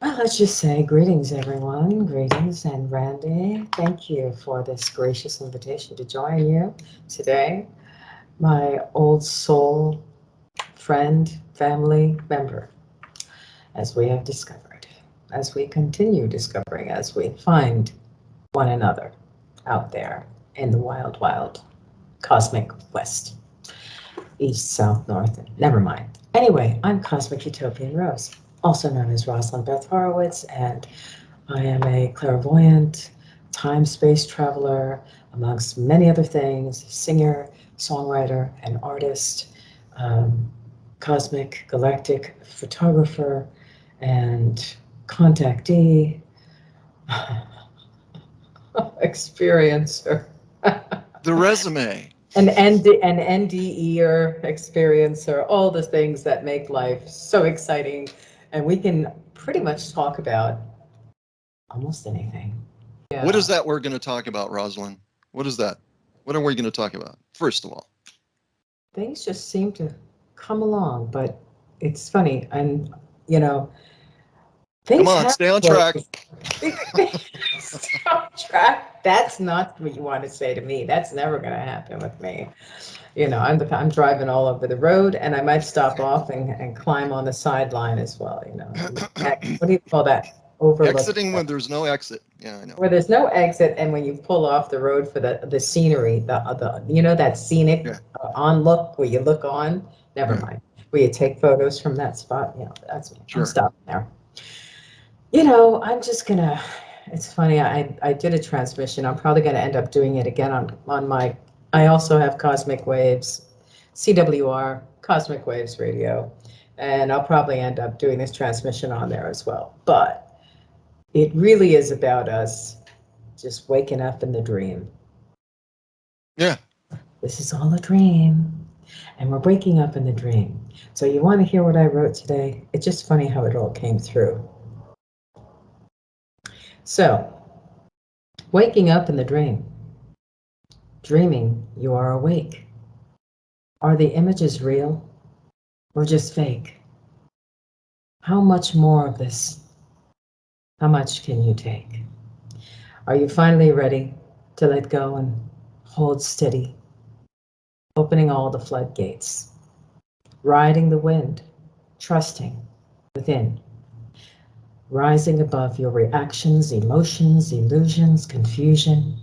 Well, let's just say greetings, everyone. Greetings, and Randy, thank you for this gracious invitation to join you today. My old soul friend, family member, as we have discovered, as we continue discovering, as we find one another out there in the wild, wild cosmic west, east, south, north, never mind. Anyway, I'm Cosmic Utopian Rose, also known as Rosalind Beth Horowitz, and I am a clairvoyant, time-space traveler, amongst many other things, singer, songwriter, and artist, um, cosmic, galactic photographer, and contactee, experiencer, The resume. an NDEer experiencer, all the things that make life so exciting. And we can pretty much talk about almost anything. What Yeah. is that we're going to talk about, Rosalind? What is that? What are we going to talk about? First of all, Things just seem to come along, but it's funny, and you know, come things on, have stay on track. ways. Stop track. That's not what you want to say to me. That's never going to happen with me. I'm driving all over the road, and I might stop off and climb on the sideline as well. What do you call that? Overlook. Exiting when there's no exit. Yeah, I know. Where there's no exit, and when you pull off the road for the scenery, that scenic Yeah, on look where you look on, never yeah, mind, where you take photos from that spot, that's me. I'm sure. stopping there. I'm just gonna. It's funny. I did a transmission. I'm probably gonna end up doing it again on my. I also have Cosmic Waves, CWR, Cosmic Waves Radio, and I'll probably end up doing this transmission on there as well. But it really is about us just waking up in the dream. Yeah, This is all a dream, and we're waking up in the dream. So you want to hear what I wrote today? It's just funny how it all came through. So, waking up in the dream, dreaming you are awake. Are the images real or just fake? How much more of this? How much can you take? Are you finally ready to let go and hold steady, opening all the floodgates, riding the wind, trusting within, rising above your reactions, emotions, illusions, confusion,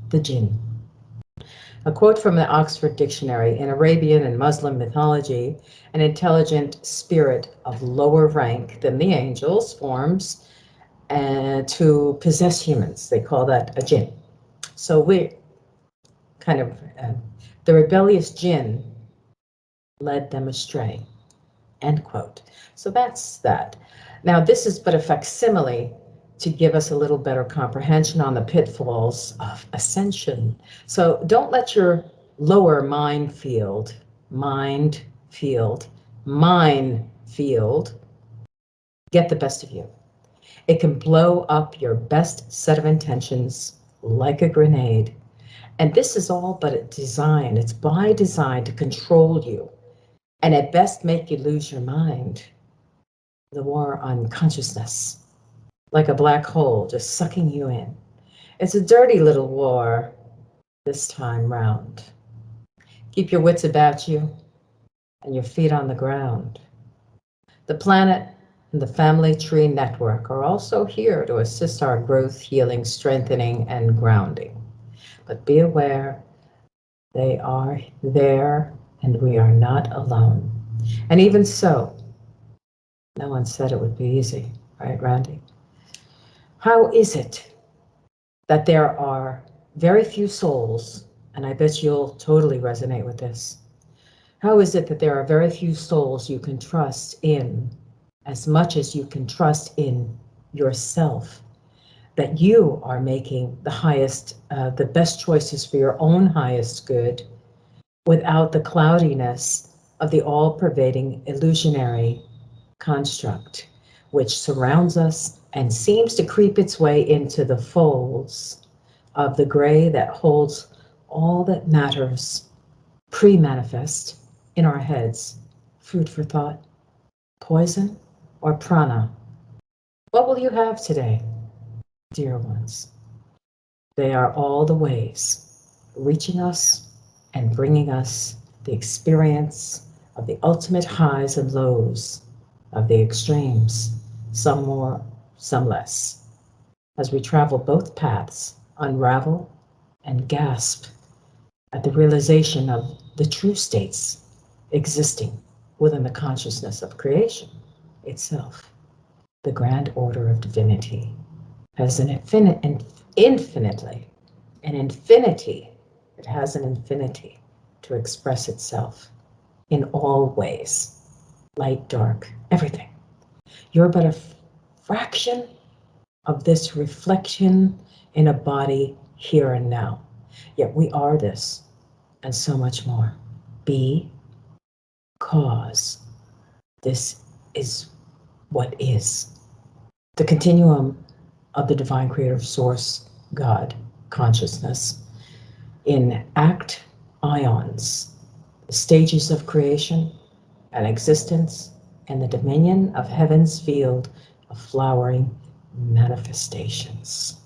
the jinn? A quote from the Oxford Dictionary: in Arabian and Muslim mythology, an intelligent spirit of lower rank than the angels forms to possess humans. They call that a jinn. So we kind of, the rebellious jinn led them astray, end quote. So that's that. Now, this is but a facsimile to give us a little better comprehension on the pitfalls of ascension. So don't let your lower mind field, mine field get the best of you. It can blow up your best set of intentions like a grenade. And this is all but a design. It's by design to control you and at best make you lose your mind. The war on consciousness, like a black hole just sucking you in. It's a dirty little war this time round. Keep your wits about you and your feet on the ground. The planet and the family tree network are also here to assist our growth, healing, strengthening, and grounding. But be aware they are there and we are not alone. And even so, no one said it would be easy, right, Randy? How is it that there are very few souls, and I bet you'll totally resonate with this? How is it that there are very few souls you can trust in as much as you can trust in yourself? That you are making the best choices for your own highest good without the cloudiness of the all pervading illusionary construct, which surrounds us and seems to creep its way into the folds of the gray that holds all that matters pre manifest in our heads. Food for thought: poison or prana? What will you have today, dear ones? They are all the ways reaching us and bringing us the experience of the ultimate highs and lows, of the extremes, some more, some less. As we travel both paths, unravel and gasp at the realization of the true states existing within the consciousness of creation itself. The grand order of divinity has an infinitely, an infinity. It has an infinity to express itself in all ways, light, dark, everything. You're but a fraction of this reflection in a body here and now. Yet we are this and so much more. Be cause. This is what is. The continuum of the divine creative source, God, consciousness, in act ions, the stages of creation and existence, and the dominion of heaven's field of flowering manifestations.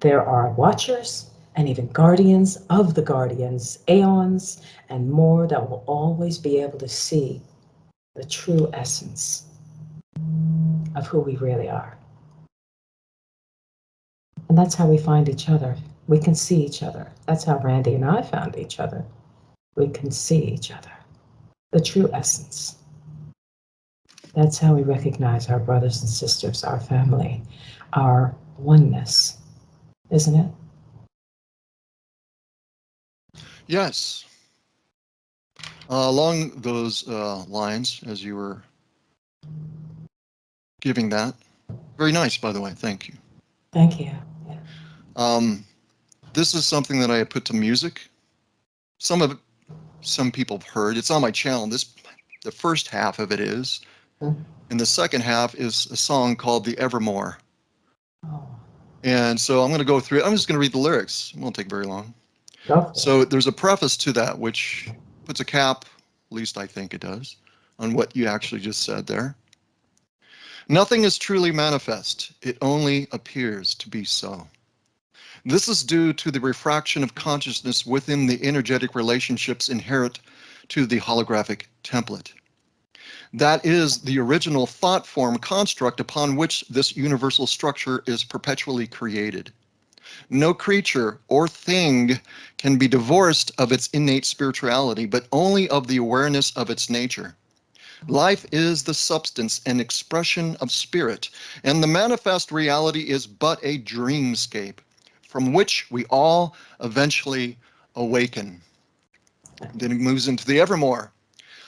There are watchers and even guardians of the guardians, aeons, and more that will always be able to see the true essence of who we really are. And that's how we find each other. We can see each other. That's how Randy and I found each other. We can see each other. The true essence. That's how we recognize our brothers and sisters, our family, our oneness, isn't it? Yes. Along those lines, as you were giving that, very nice, by the way. Thank you. Thank you. Yeah. Um, this is something that I put to music. Some of it, some people have heard. It's on my channel. The first half of it is, Mm. and the second half is a song called "The Evermore." Oh, And so I'm going to go through it. I'm just going to read the lyrics. It won't take very long. go for it. So there's a preface to that, which puts a cap, at least I think it does, on what you actually just said there. Nothing is truly manifest. It only appears to be so. This is due to the refraction of consciousness within the energetic relationships inherent to the holographic template. That is the original thought form construct upon which this universal structure is perpetually created. No creature or thing can be divorced of its innate spirituality, but only of the awareness of its nature. Life is the substance and expression of spirit, and the manifest reality is but a dreamscape from which we all eventually awaken. Then it moves into the evermore.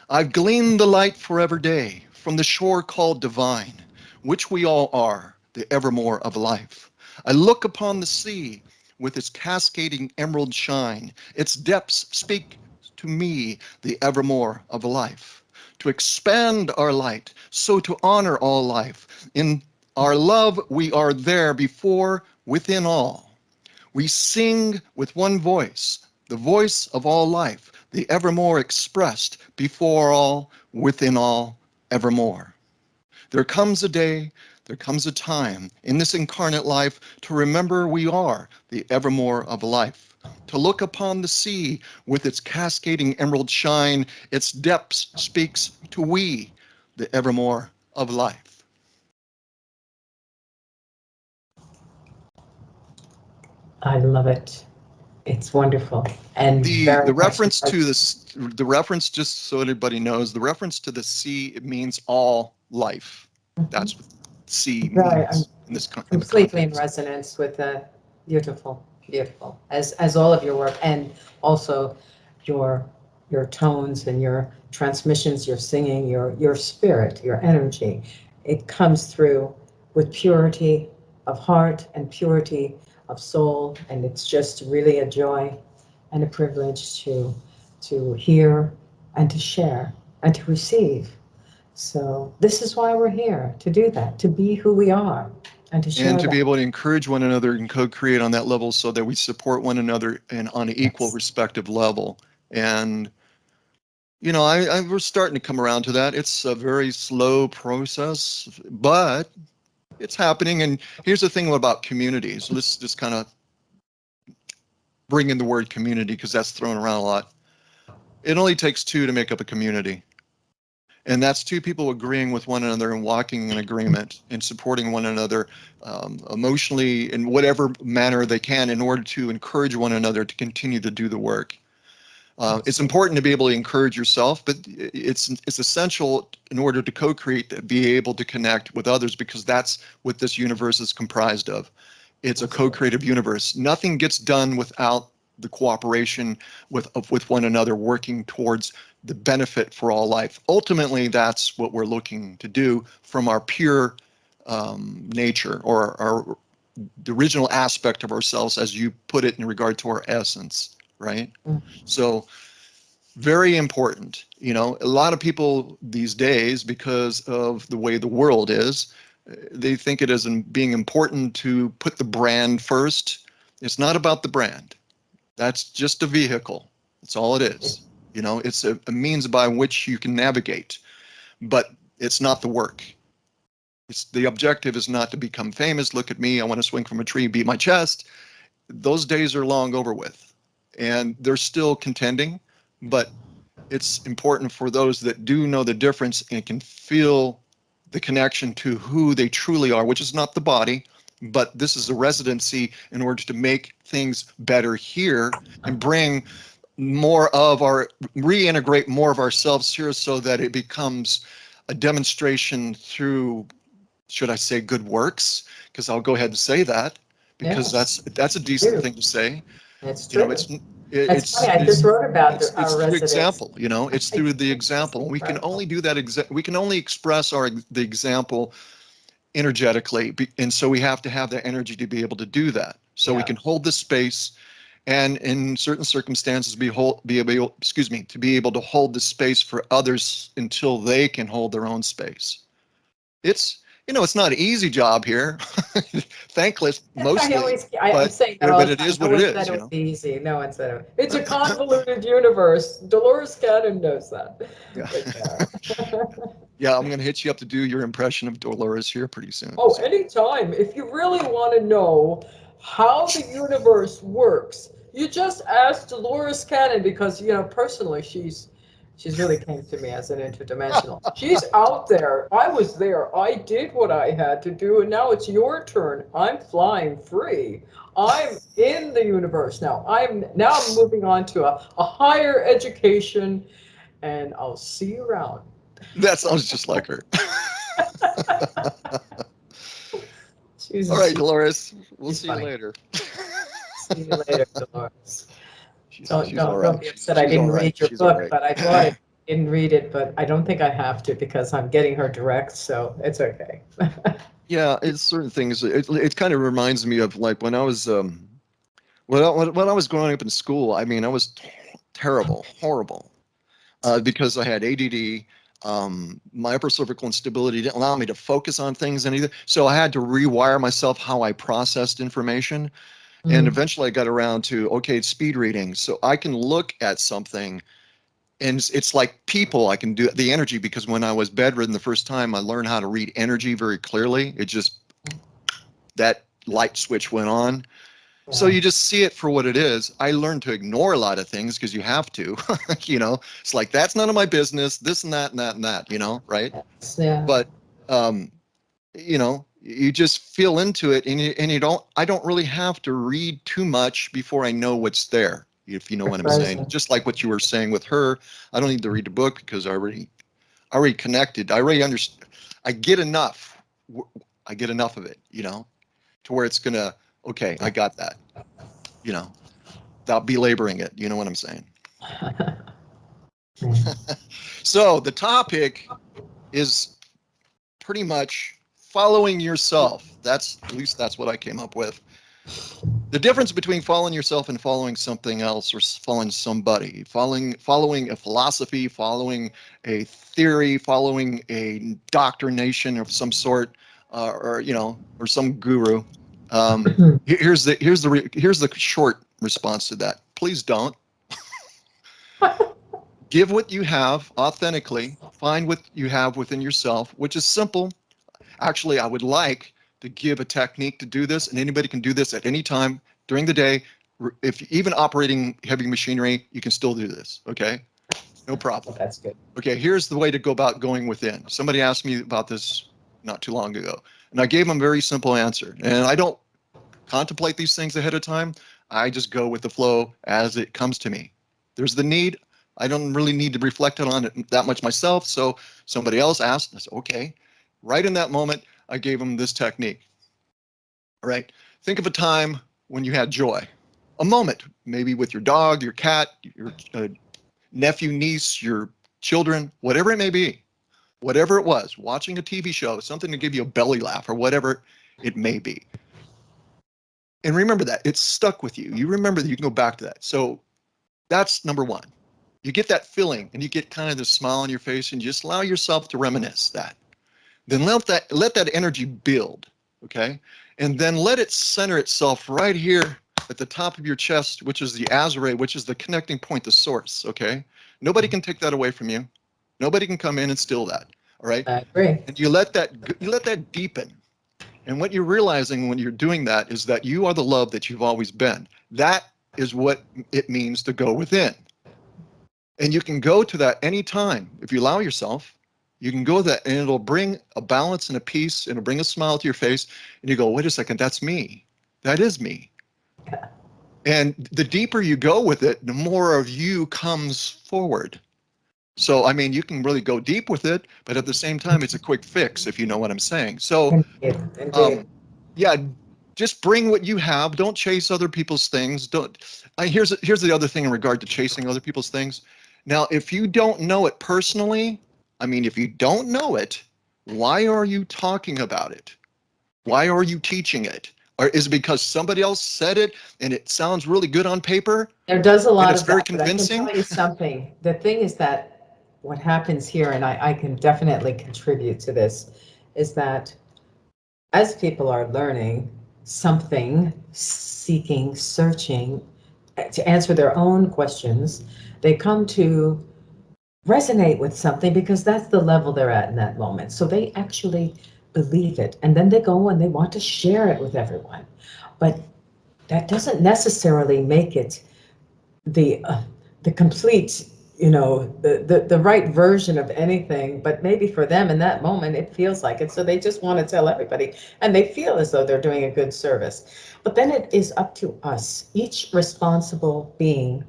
I've gleaned the light forever day from the shore called divine, which we all are, the evermore of life. I look upon the sea with its cascading emerald shine. Its depths speak to me, the evermore of life. To expand our light, so to honor all life. In our love, we are there before, within all. We sing with one voice, the voice of all life, the evermore expressed before all, within all, evermore. There comes a day, there comes a time in this incarnate life to remember we are the evermore of life. To look upon the sea with its cascading emerald shine, its depths speaks to we, the evermore of life. I love it. It's wonderful and The very much reference to this, the reference, just so everybody knows, the reference to the sea, it means all life. That's what sea very. I'm means in this in the completely in context. resonance with the beautiful, beautiful, as all of your work, and also your your tones and your transmissions, your singing, your spirit, your energy. It comes through with purity of heart and purity of soul, and it's just really a joy and a privilege to hear and to share and to receive. So this is why we're here, to do that, to be who we are and to And share to be that. able to encourage one another and co-create on that level so that we support one another and on an equal Yes. respective level. And we're starting to come around to that. It's a very slow process, but It's happening. And here's the thing about communities. Let's just kind of bring in the word community because that's thrown around a lot. It only takes two to make up a community. And that's two people agreeing with one another and walking in agreement and supporting one another emotionally in whatever manner they can in order to encourage one another to continue to do the work. It's important to be able to encourage yourself, but it's essential in order to co-create to be able to connect with others, because that's what this universe is comprised of. It's a co-creative universe. Nothing gets done without the cooperation with one another, working towards the benefit for all life. Ultimately, that's what we're looking to do from our pure nature, or our the original aspect of ourselves, as you put it, in regard to our essence, right? So very important. A lot of people these days, because of the way the world is, they think it is being important to put the brand first. It's not about the brand. That's just a vehicle. That's all it is. It's a means by which you can navigate, but it's not the work. It's the objective is not to become famous. Look at me, I want to swing from a tree, beat my chest. Those days are long over with, and they're still contending, but it's important for those that do know the difference and can feel the connection to who they truly are, which is not the body, but this is a residency in order to make things better here and bring reintegrate more of ourselves here, so that it becomes a demonstration through, should I say, good works? Because I'll go ahead and say that, because Yes, that's a decent true. thing to say. That's You know, true. it's That's funny. it's I just it's wrote about it's our through residents. example. It's through the example. We can only do that. We can only express the example energetically, and so we have to have the energy to be able to do that. So we Yeah, can hold the space, and in certain circumstances, to be able to hold the space for others until they can hold their own space. It's it's not an easy job here, thankless mostly, I'm but saying that all but the it time. is No what it one said is. it would be easy. No one said it. It's a convoluted universe. Dolores Cannon knows that. Yeah. But yeah. Yeah, I'm gonna hit you up to do your impression of Dolores here pretty soon. Oh, So anytime. If you really want to know how the universe works, you just ask Dolores Cannon, because, personally, she's really came to me as an interdimensional. She's out there. I was there. I did what I had to do, and now it's your turn. I'm flying free. I'm in the universe now. I'm moving on to a higher education, and I'll see you around. that sounds just like her. She's All a right, sweet. Dolores. We'll She's see you funny. later. See you later, Dolores. Don't She's all don't right. don't be upset. I She's all didn't right. read your She's all book, right. but I bought it. Didn't read it, but I don't think I have to, because I'm getting her direct, so it's okay. Yeah, it's certain things. It kind of reminds me of, like, when I was when I was growing up in school. I mean, I was terrible, horrible, because I had ADD. My upper cervical instability didn't allow me to focus on things any. So I had to rewire myself how I processed information. And Mm, eventually I got around to, okay, it's speed reading. So I can look at something, and it's like people, I can do the energy, because when I was bedridden the first time, I learned how to read energy very clearly. It just, that light switch went on. So yeah. you just see it for what it is. I learned to ignore a lot of things because you have to. It's like, that's none of my business, this and that and that and that, right? Yeah. But um, you just feel into it, and I don't really have to read too much before I know what's there, if you know You're what I'm saying. present. Just like what you were saying with her, I don't need to read the book, because I already connected. I already understand. I get enough. I get enough of it, to where it's gonna, okay, I got that, you know, without belaboring it. You know what I'm saying? So the topic is pretty much following yourself. At least that's what I came up with. The difference between following yourself and following something else, or following somebody, following a philosophy, following a theory, following a doctrination of some sort, or some guru. Here's the short response to that. Please don't. Give what you have authentically. Find what you have within yourself, which is simple. Actually, I would like to give a technique to do this, and anybody can do this at any time during the day. If even operating heavy machinery, you can still do this, okay? No problem. That's good. Okay, here's the way to go about going within. Somebody asked me about this not too long ago, and I gave them a very simple answer. And I don't contemplate these things ahead of time. I just go with the flow as it comes to me. There's the need. I don't really need to reflect on it that much myself. So somebody else asked, I said, okay. Right in that moment, I gave them this technique. All right. Think of a time when you had joy, a moment, maybe with your dog, your cat, your nephew, niece, your children, whatever it may be, whatever it was, watching a TV show, something to give you a belly laugh or whatever it may be. And remember that it's stuck with you. You remember that you can go back to that. So that's number one. You get that feeling and you get kind of this smile on your face and you just allow yourself to reminisce that. Then let that energy build, okay? And then let it center itself right here at the top of your chest, which is the azure, which is the connecting point, the source, okay? Nobody can take that away from you. Nobody can come in and steal that, all right? I agree. And you let that deepen. And what you're realizing when you're doing that is that you are the love that you've always been. That is what it means to go within. And you can go to that anytime if you allow yourself. You can go to that and it'll bring a balance and a peace and it'll bring a smile to your face. And you go, wait a second, that's me. That is me. Yeah. And the deeper you go with it, the more of you comes forward. So, I mean, you can really go deep with it, but at the same time, it's a quick fix, if you know what I'm saying. So, Indeed. Indeed. yeah, just bring what you have. Don't chase other people's things. Don't. Here's the other thing in regard to chasing other people's things. Now, if you don't know it personally, I mean, if you don't know it, why are you talking about it? Why are you teaching it? Or is it because somebody else said it and it sounds really good on paper There does a and lot it's of very that, but I can convincing? tell you something. The thing is that what happens here, and I can definitely contribute to this, is that as people are learning something, seeking, searching to answer their own questions, they come to resonate with something because that's the level they're at in that moment. So they actually believe it. And then they go and they want to share it with everyone. But that doesn't necessarily make it the the complete, the right version of anything, but maybe for them in that moment it feels like it, so they just want to tell everybody and they feel as though they're doing a good service. But then it is up to us, each responsible being,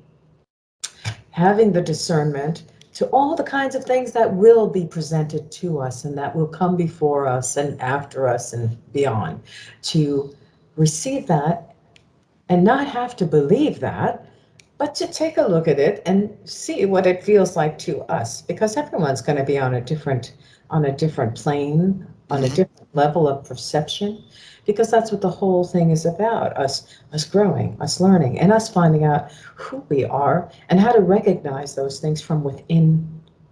having the discernment to all the kinds of things that will be presented to us and that will come before us and after us and beyond, to receive that and not have to believe that, but to take a look at it and see what it feels like to us, because everyone's going to be on a different plane, on a Mm-hmm. different level of perception, because that's what the whole thing is about, us growing, us learning, and us finding out who we are and how to recognize those things from within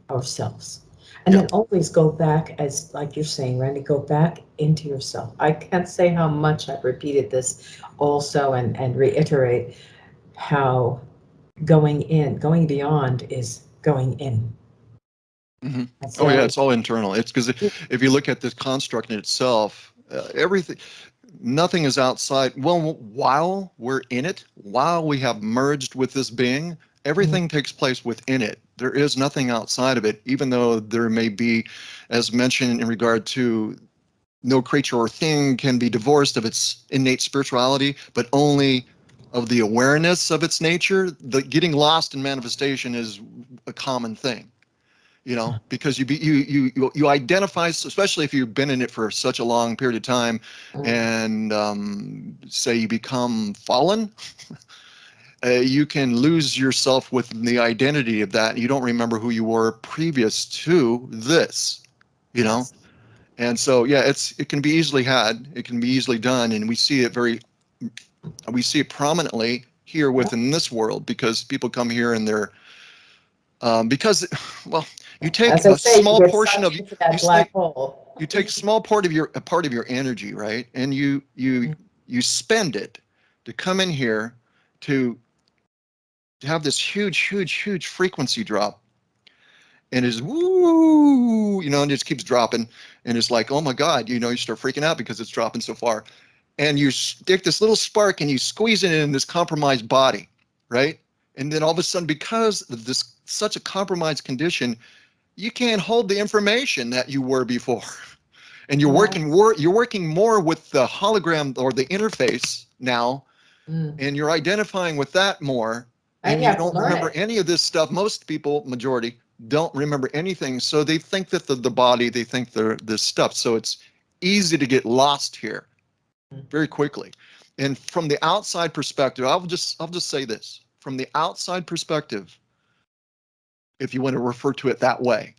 ourselves. And Yeah. then always go back, as like you're saying, Randy, go back into yourself. I can't say how much I've repeated this also, and reiterate how going beyond is going in. Mm-hmm. And Oh yeah, so, it's all internal. It's because if you look at this construct in itself, everything, nothing is outside. Well, while we're in it, while we have merged with this being, everything takes place within it. There is nothing outside of it, even though there may be, as mentioned in regard to no creature or thing can be divorced of its innate spirituality, but only of the awareness of its nature. The getting lost in manifestation is a common thing, because you identify, especially if you've been in it for such a long period of time, and say you become fallen, you can lose yourself within the identity of that. You don't remember who you were previous to this, you know. yes. And so, yeah, it can be easily had. It can be easily done, and we see it prominently here Yeah. within this world because people come here and they're because, well, you take As I a say, you small get portion sucked of into you that say black hole. you take a small part of your energy, right, and you spend it to come in here to have this huge frequency drop, and is woo, and it just keeps dropping. and it's like, oh my God, you start freaking out because it's dropping so far. And you stick this little spark and you squeeze it in this compromised body, right? And then all of a sudden, because of this such a compromised condition, you can't hold the information that you were before. And you're working more with the hologram or the interface now, and you're identifying with that more, And and you you have to don't learn remember it. any of this stuff. Most people, majority, don't remember anything, so they think that the body, they think they're this stuff. So it's easy to get lost here very quickly. And from the outside perspective, I'll just say this. From the outside perspective, if you want to refer to it that way,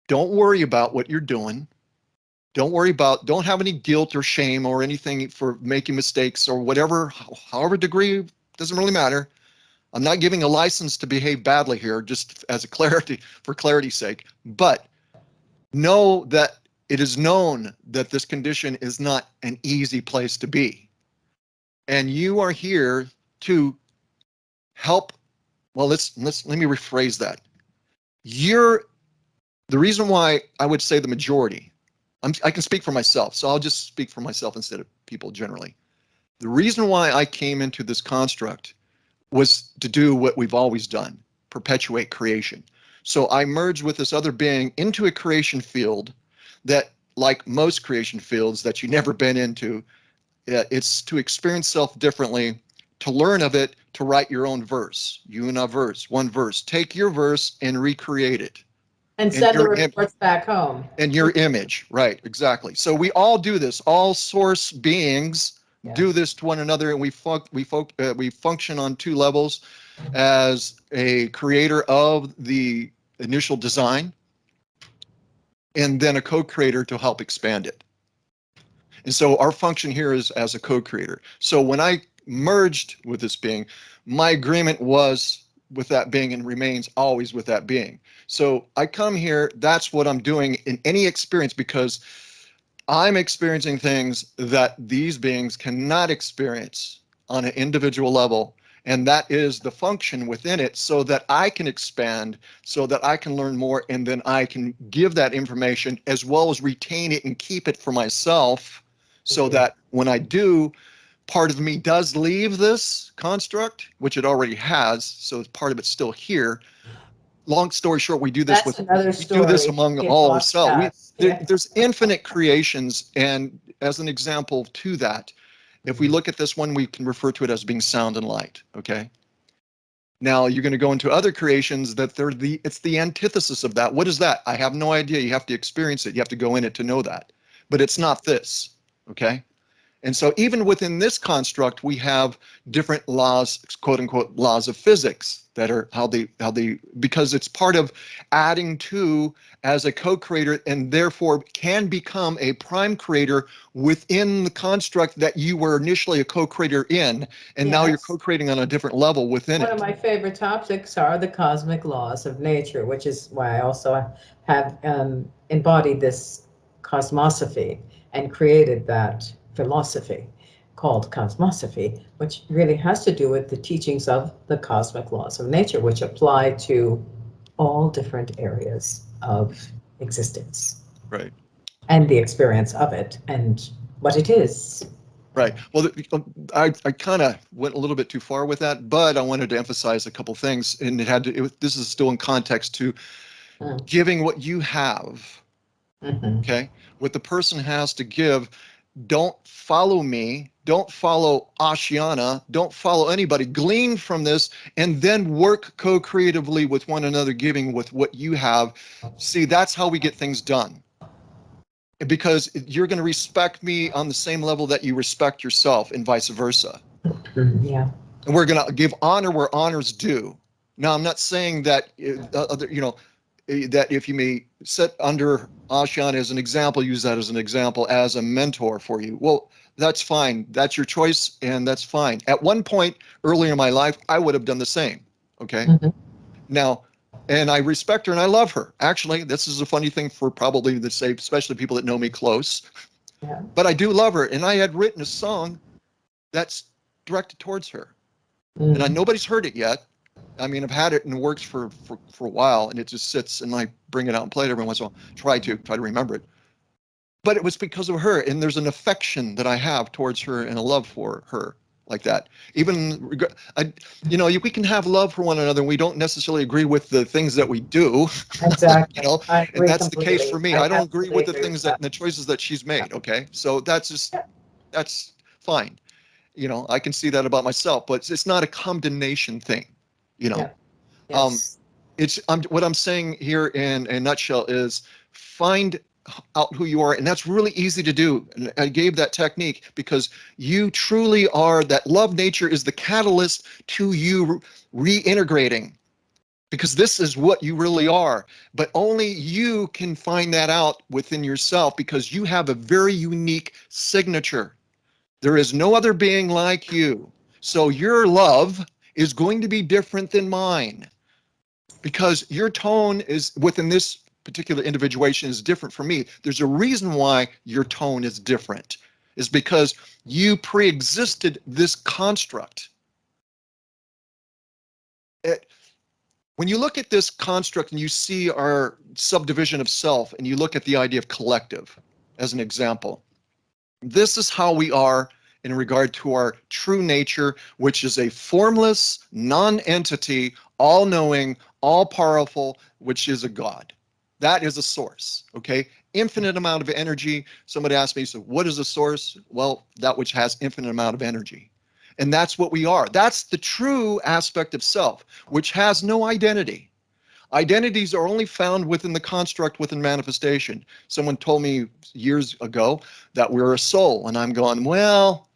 don't worry about what you're doing. Don't have any guilt or shame or anything for making mistakes or whatever, however degree, doesn't really matter. I'm not giving a license to behave badly here, just as a clarity, for clarity's sake. But know that it is known that this condition is not an easy place to be. And you are here to help. Well, let me rephrase that. You're the reason why I would say the majority. I can speak for myself, so I'll just speak for myself instead of people generally. The reason why I came into this construct was to do what we've always done, perpetuate creation. So I merged with this other being into a creation field that, like most creation fields that you've never been into, it's to experience self differently, to learn of it, to write your own verse, one verse. Take your verse and recreate it. And And send the your reports back home. and your image, right? Exactly. So we all do this. All source beings do this to one another, and we function on two levels: as a creator of the initial design, and then a co-creator to help expand it. And so our function here is as a co-creator. So when I merged with this being, my agreement was with that being and remains always with that being. So I come here, that's what I'm doing in any experience, because I'm experiencing things that these beings cannot experience on an individual level. And that is the function within it, so that I can expand, so that I can learn more, and then I can give that information as well as retain it and keep it for myself, so that when I do, part of me does leave this construct, which it already has, so part of it's still here. Long story short, we do this That's another story. among Get all ourselves. podcast. Yeah. There's infinite creations, and as an example to that, if we look at this one, we can refer to it as being sound and light. Okay. Now you're going to go into other creations that it's the antithesis of that. What is that? I have no idea. You have to experience it. You have to go in it to know that. But it's not this. Okay. And so even within this construct, we have different laws, quote unquote, laws of physics that are how they, because it's part of adding to as a co-creator, and therefore can become a prime creator within the construct that you were initially a co-creator in, and now you're co-creating on a different level within One of it. my favorite topics are the cosmic laws of nature, which is why I also have embodied this cosmosophy and created that philosophy called cosmosophy, which really has to do with the teachings of the cosmic laws of nature, which apply to all different areas of existence Right. and the experience of it and what it is. Right. Well, I kind of went a little bit too far with that, but I wanted to emphasize a couple things, and this is still in context to giving what you have. Okay. What the person has to give. Don't follow me. Don't follow Ashiana. Don't follow anybody. Glean from this and then work co-creatively with one another, giving with what you have. See, that's how we get things done. Because you're going to respect me on the same level that you respect yourself, and vice versa. Yeah. And we're going to give honor where honor's due. Now, I'm not saying that that if you may set under Ashiana as an example, use that as an example as a mentor for you. Well, that's fine. That's your choice, and that's fine. At one point earlier in my life, I would have done the same. Okay. Now, and I respect her and I love her. Actually, this is a funny thing for probably the say, especially people that know me close. Yeah. But I do love her, and I had written a song that's directed towards her, and nobody's heard it yet. I mean, I've had it in the works for a while, and it just sits, and I bring it out and play it every once in a while. Try to remember it. but it was because of her, and there's an affection that I have towards her and a love for her like that. Even we can have love for one another, and we don't necessarily agree with the things that we do. you Exactly. know I and agree that's the case for completely. me. I I don't agree absolutely with the agree with things that that. and the choices that she's Yeah. made. Okay, so that's fine. I can see that about myself, but it's not a condemnation thing. you know Yeah. um Yes. what I'm saying here in a nutshell is find out who you are, and that's really easy to do. And I gave that technique because you truly are that. Love nature is the catalyst to you reintegrating, because this is what you really are. But only you can find that out within yourself, because you have a very unique signature. There is no other being like you. So your love is going to be different than mine, because your tone is within this particular individuation is different from me. There's a reason why your tone is different, is because you pre-existed this construct. It, when you look at this construct and you see our subdivision of self, and you look at the idea of collective as an example, this is how we are in regard to our true nature, which is a formless non-entity, all-knowing, all-powerful, which is a God. That is a source, okay? Infinite amount of energy. Somebody asked me, so what is a source? Well, that which has infinite amount of energy. And that's what we are. That's the true aspect of self, which has no identity. Identities are only found within the construct, within manifestation. Someone told me years ago that we're a soul, and I'm going, well,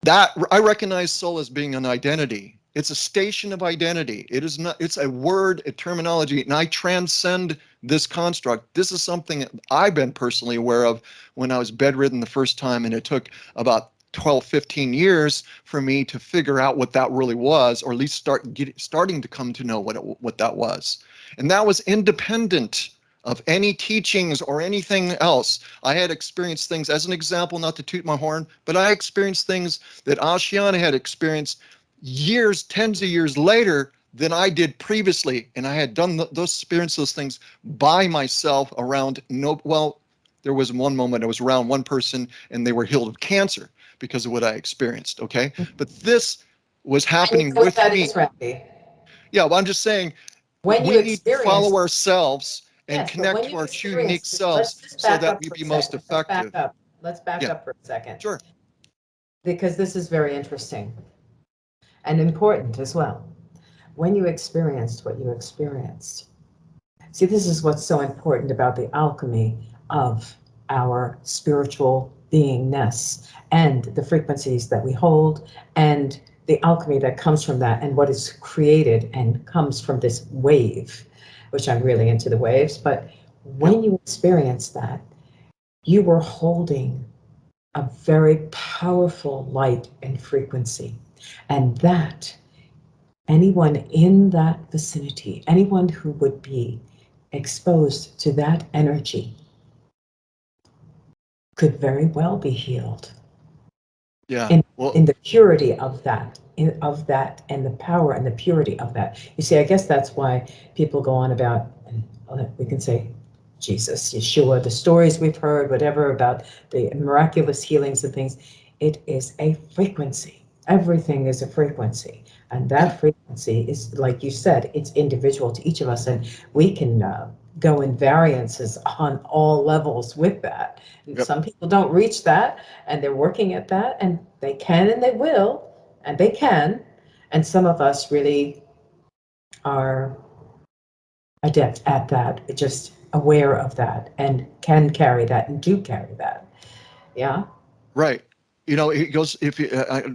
that I recognize soul as being an identity. It's a station of identity. It is not, it's a word, a terminology, and I transcend this construct. This is something that I've been personally aware of when I was bedridden the first time, and it took about 12, 15 years for me to figure out what that really was, or at least starting to come to know what that was. And that was independent of any teachings or anything else. I had experienced things, as an example, not to toot my horn, but I experienced things that Ashiana had experienced years, tens of years later than I did previously. And I had done those experienced those things by myself around there was one moment I was around one person and they were healed of cancer because of what I experienced. Okay. But this was And you happening know what with that me. is, Randy? Yeah, well, I'm just saying When you we need to follow experience, ourselves and yes, but connect when to you our true unique experience, let's selves just so back that up we for a be most second. Let's back effective. up. Let's back Yeah, up for a second, sure. because this is very interesting and important as well. When you experienced what you experienced, see, this is what's so important about the alchemy of our spiritual beingness and the frequencies that we hold, and the alchemy that comes from that, and what is created and comes from this wave, which I'm really into the waves. But Yep. when you experience that, you were holding a very powerful light and frequency. And that anyone in that vicinity, anyone who would be exposed to that energy, could very well be healed Yeah. in Well, in the purity of that, and the power and the purity of that. You see, I guess that's why people go on about, and we can say Jesus, Yeshua, the stories we've heard, whatever, about the miraculous healings and things. It is a frequency. Everything is a frequency. And yeah. that frequency is, like you said, it's individual to each of us. And we can go in variances on all levels with that. And Yep. some people don't reach that, and they're working at that, and they can and they will, and they can. And some of us really are adept at that, just aware of that, and can carry that and do carry that. Yeah. Right. It goes if you,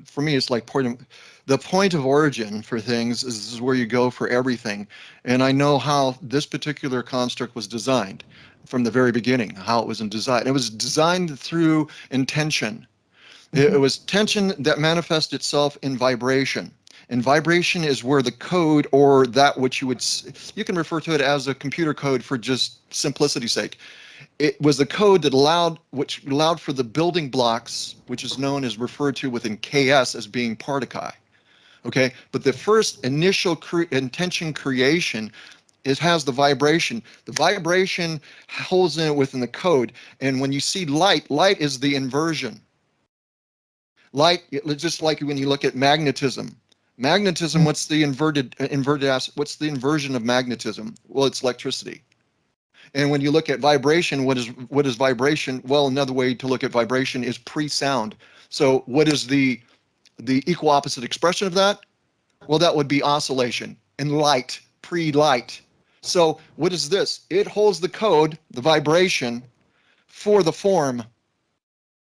for me, it's like the point of origin for things is where you go for everything. And I know how this particular construct was designed from the very beginning, how it was in design. It was designed through intention. It Mhm. was tension that manifests itself in vibration. And vibration is where the code, or that which you can refer to it as a computer code for just simplicity's sake. It was the code that which allowed for the building blocks, which is known as referred to within KS as being particuli. Okay, but the first initial intention creation it has the vibration. The vibration holds in it within the code. And when you see light, light is the inversion. Light, just like when you look at magnetism. Magnetism, what's the inverted acid? What's the inversion of magnetism? Well, it's electricity. And when you look at vibration, what is vibration? Well, another way to look at vibration is pre-sound. So what is the equal opposite expression of that? Well, that would be oscillation and light, pre-light. So what is this? It holds the code, the vibration, for the form.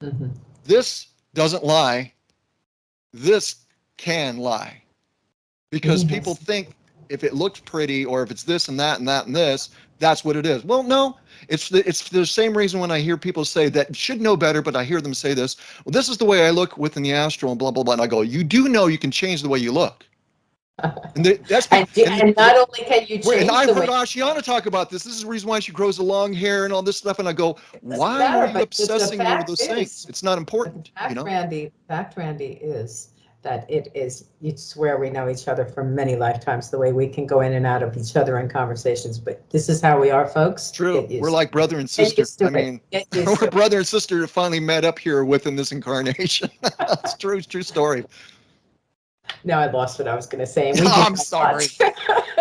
Mm-hmm. This doesn't lie. This can lie. Because people Yes. think if it looks pretty or if it's this and that and that and this, that's what it is. Well, no, it's the same reason when I hear people say that should know better, but I hear them say this, well, this is the way I look within the astral and blah, blah, blah. And I go, you do know you can change the way you look. And that's And not only can you and change I've the heard way Ashiana talk about this. This is the reason why she grows the long hair and all this stuff. And I go, it doesn't why are matter, you but the obsessing over fact those things? is, It's not but the important, you fact, know? Randy, is that you'd swear we know each other for many lifetimes, the way we can go in and out of each other in conversations. But this is how we are, folks. True. Get We're used like to it. brother and Get sister. used to I it. mean, Get used we're to it. brother and sister that finally met up here within this incarnation. It's true. It's true story. Now I lost what I was going to say, and we did I'm that sorry. much.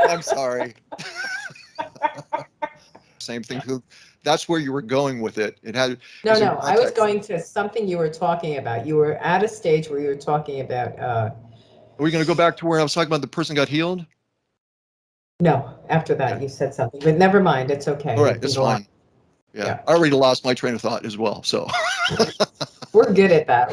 I'm sorry. Same thing. That's where you were going with it. It had No, is in no, I was context. going to something you were talking about. You were at a stage where you were talking about, Are we going to go back to where I was talking about the person got healed? no, after Okay. that you said something, but never mind. It's okay. All You right. can That's go on. fine. Yeah. Yeah. I already lost my train of thought as well. So We're good at that.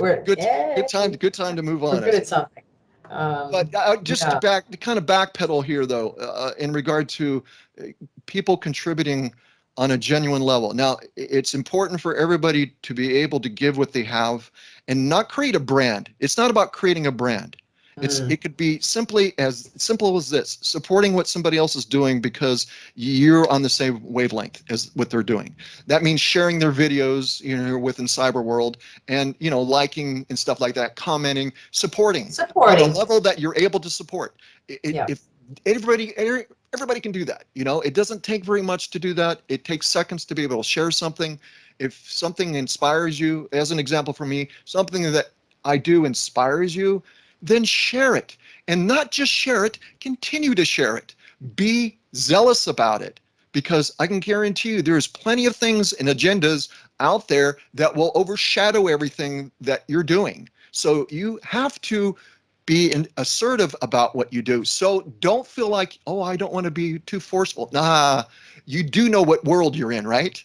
good time to move We're on. good at something. But just Yeah. to kind of backpedal here, though, in regard to people contributing on a genuine level. Now, it's important for everybody to be able to give what they have and not create a brand. It's not about creating a brand. It could be simply as simple as this: supporting what somebody else is doing because you're on the same wavelength as what they're doing. That means sharing their videos, within cyber world, and liking and stuff like that, commenting, supporting on a Supporting. level that you're able to support. Yeah. If everybody can do that, it doesn't take very much to do that. It takes seconds to be able to share something. If something inspires you, as an example for me, something that I do inspires you, then share it. And not just share it, continue to share it. Be zealous about it, because I can guarantee you there's plenty of things and agendas out there that will overshadow everything that you're doing. So you have to be assertive about what you do. So don't feel like, oh, I don't want to be too forceful. Nah, you do know what world you're in, right?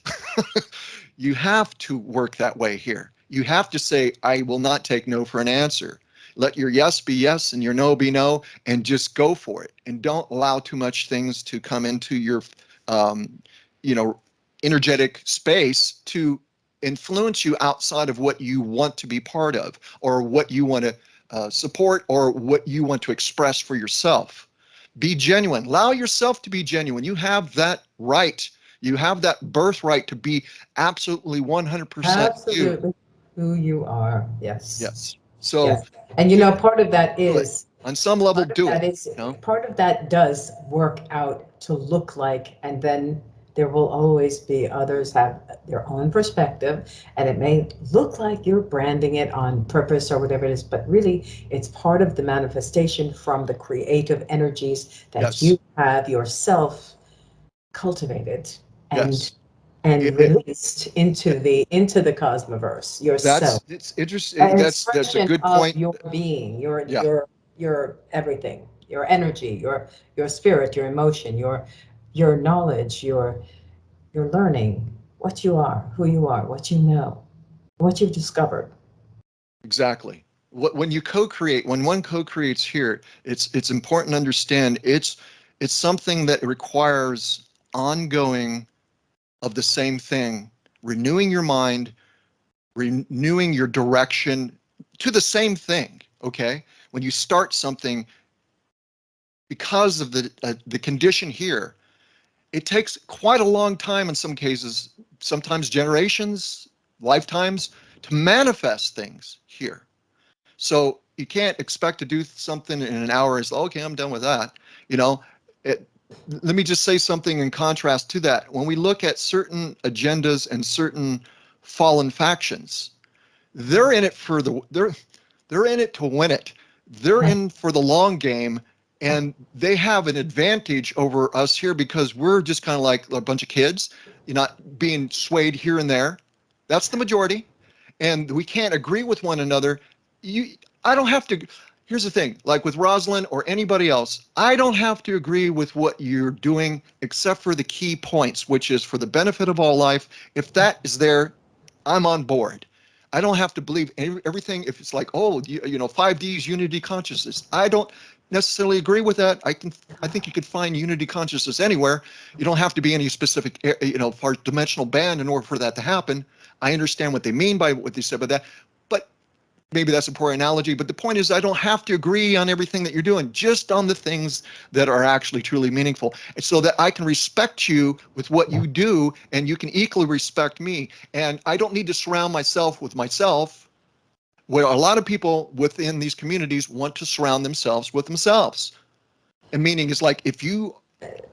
You have to work that way here. You have to say, I will not take no for an answer. Let your yes be yes and your no be no, and just go for it. And don't allow too much things to come into your, um, you know, energetic space to influence you outside of what you want to be part of, or what you want to support, or what you want to express for yourself. Be genuine. Allow yourself to be genuine. You have that right. You have that birthright to be absolutely 100% you. Absolutely who you are. Yes. Yes. So Yes. And part of that do it. is On some level, part of do it. that is You know? part of that does work out to look like, and then there will always be others have their own perspective, and it may look like you're branding it on purpose or whatever it is, but really it's part of the manifestation from the creative energies that Yes. you have yourself cultivated and Yes. and It, it, released into the cosmoverse yourself, it's interesting. an That's a expression good of point. your being, your Yeah. your your everything, your energy, your spirit, your emotion, your knowledge, your learning, what you are, who you are, what you know, what you've discovered. Exactly. When you co-create, when one co-creates here, it's important to understand it's something that requires ongoing of the same thing, renewing your mind, renewing your direction to the same thing. Okay, when you start something, because of the condition here, it takes quite a long time in some cases, sometimes generations, lifetimes, to manifest things here. So you can't expect to do something in an hour. It's okay, I'm done with that. You know, it, let me just say something in contrast to that. When we look at certain agendas and certain fallen factions, they're in it for they're in it to win it. They're in for the long game, and they have an advantage over us here because we're just kind of like a bunch of kids. You're not being swayed here and there. That's the majority, and we can't agree with one another. I don't have to. Here's the thing, like with Rosalind or anybody else, I don't have to agree with what you're doing except for the key points, which is for the benefit of all life. If that is there, I'm on board. I don't have to believe everything. If it's like, oh, 5D's unity consciousness, I don't necessarily agree with that. I think you could find unity consciousness anywhere. You don't have to be any specific, dimensional band in order for that to happen. I understand what they mean by what they said by that, but maybe that's a poor analogy. But the point is, I don't have to agree on everything that you're doing, just on the things that are actually truly meaningful, and so that I can respect you with what you do, and you can equally respect me. And I don't need to surround myself with myself, where a lot of people within these communities want to surround themselves with themselves. And meaning is like,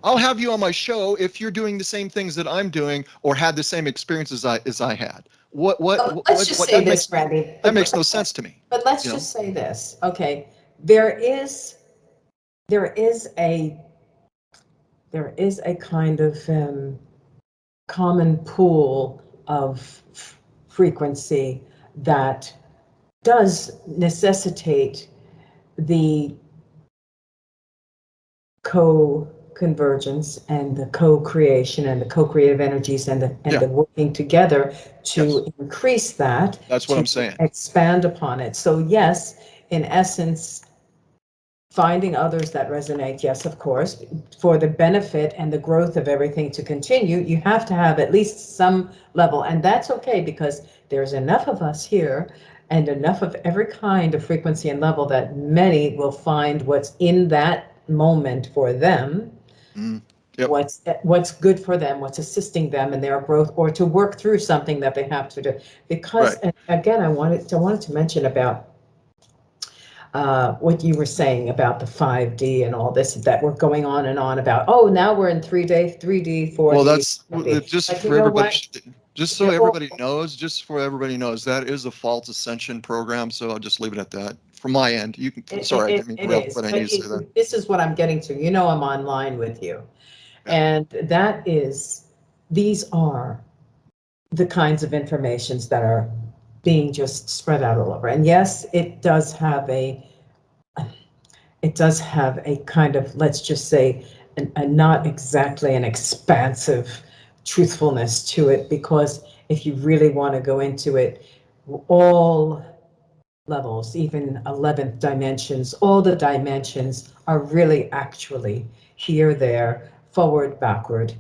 I'll have you on my show if you're doing the same things that I'm doing or had the same experiences I had. Let's just say this, Randy. That makes no sense to me. But let's just say this, okay? There is there is a there is a kind of common pool of frequency that does necessitate the co-convergence and the co-creation and the co-creative energies and the working together to increase that. That's what I'm saying. Expand upon it. So yes, in essence, finding others that resonate, yes, of course, for the benefit and the growth of everything to continue, you have to have at least some level, and that's okay because there's enough of us here and enough of every kind of frequency and level that many will find what's in that moment for them. Yep. What's good for them, what's assisting them in their growth, or to work through something that they have to do. Because again, I wanted to mention about what you were saying about the 5D and all this that we're going on and on about. Oh, now we're in 3D, 4D. Well, that's just for everybody. Just so everybody knows, that is a false ascension program. So I'll just leave it at that. From my end, you can. Sorry, I didn't mean to, but I need to say that. This is what I'm getting to. You know, I'm online with you, and these are the kinds of informations that are being just spread out all over. And yes, it does have a kind of, let's just say, a not exactly an expansive truthfulness to it, because if you really want to go into it, all levels, even 11th dimensions, all the dimensions are really actually here, there, forward, backward,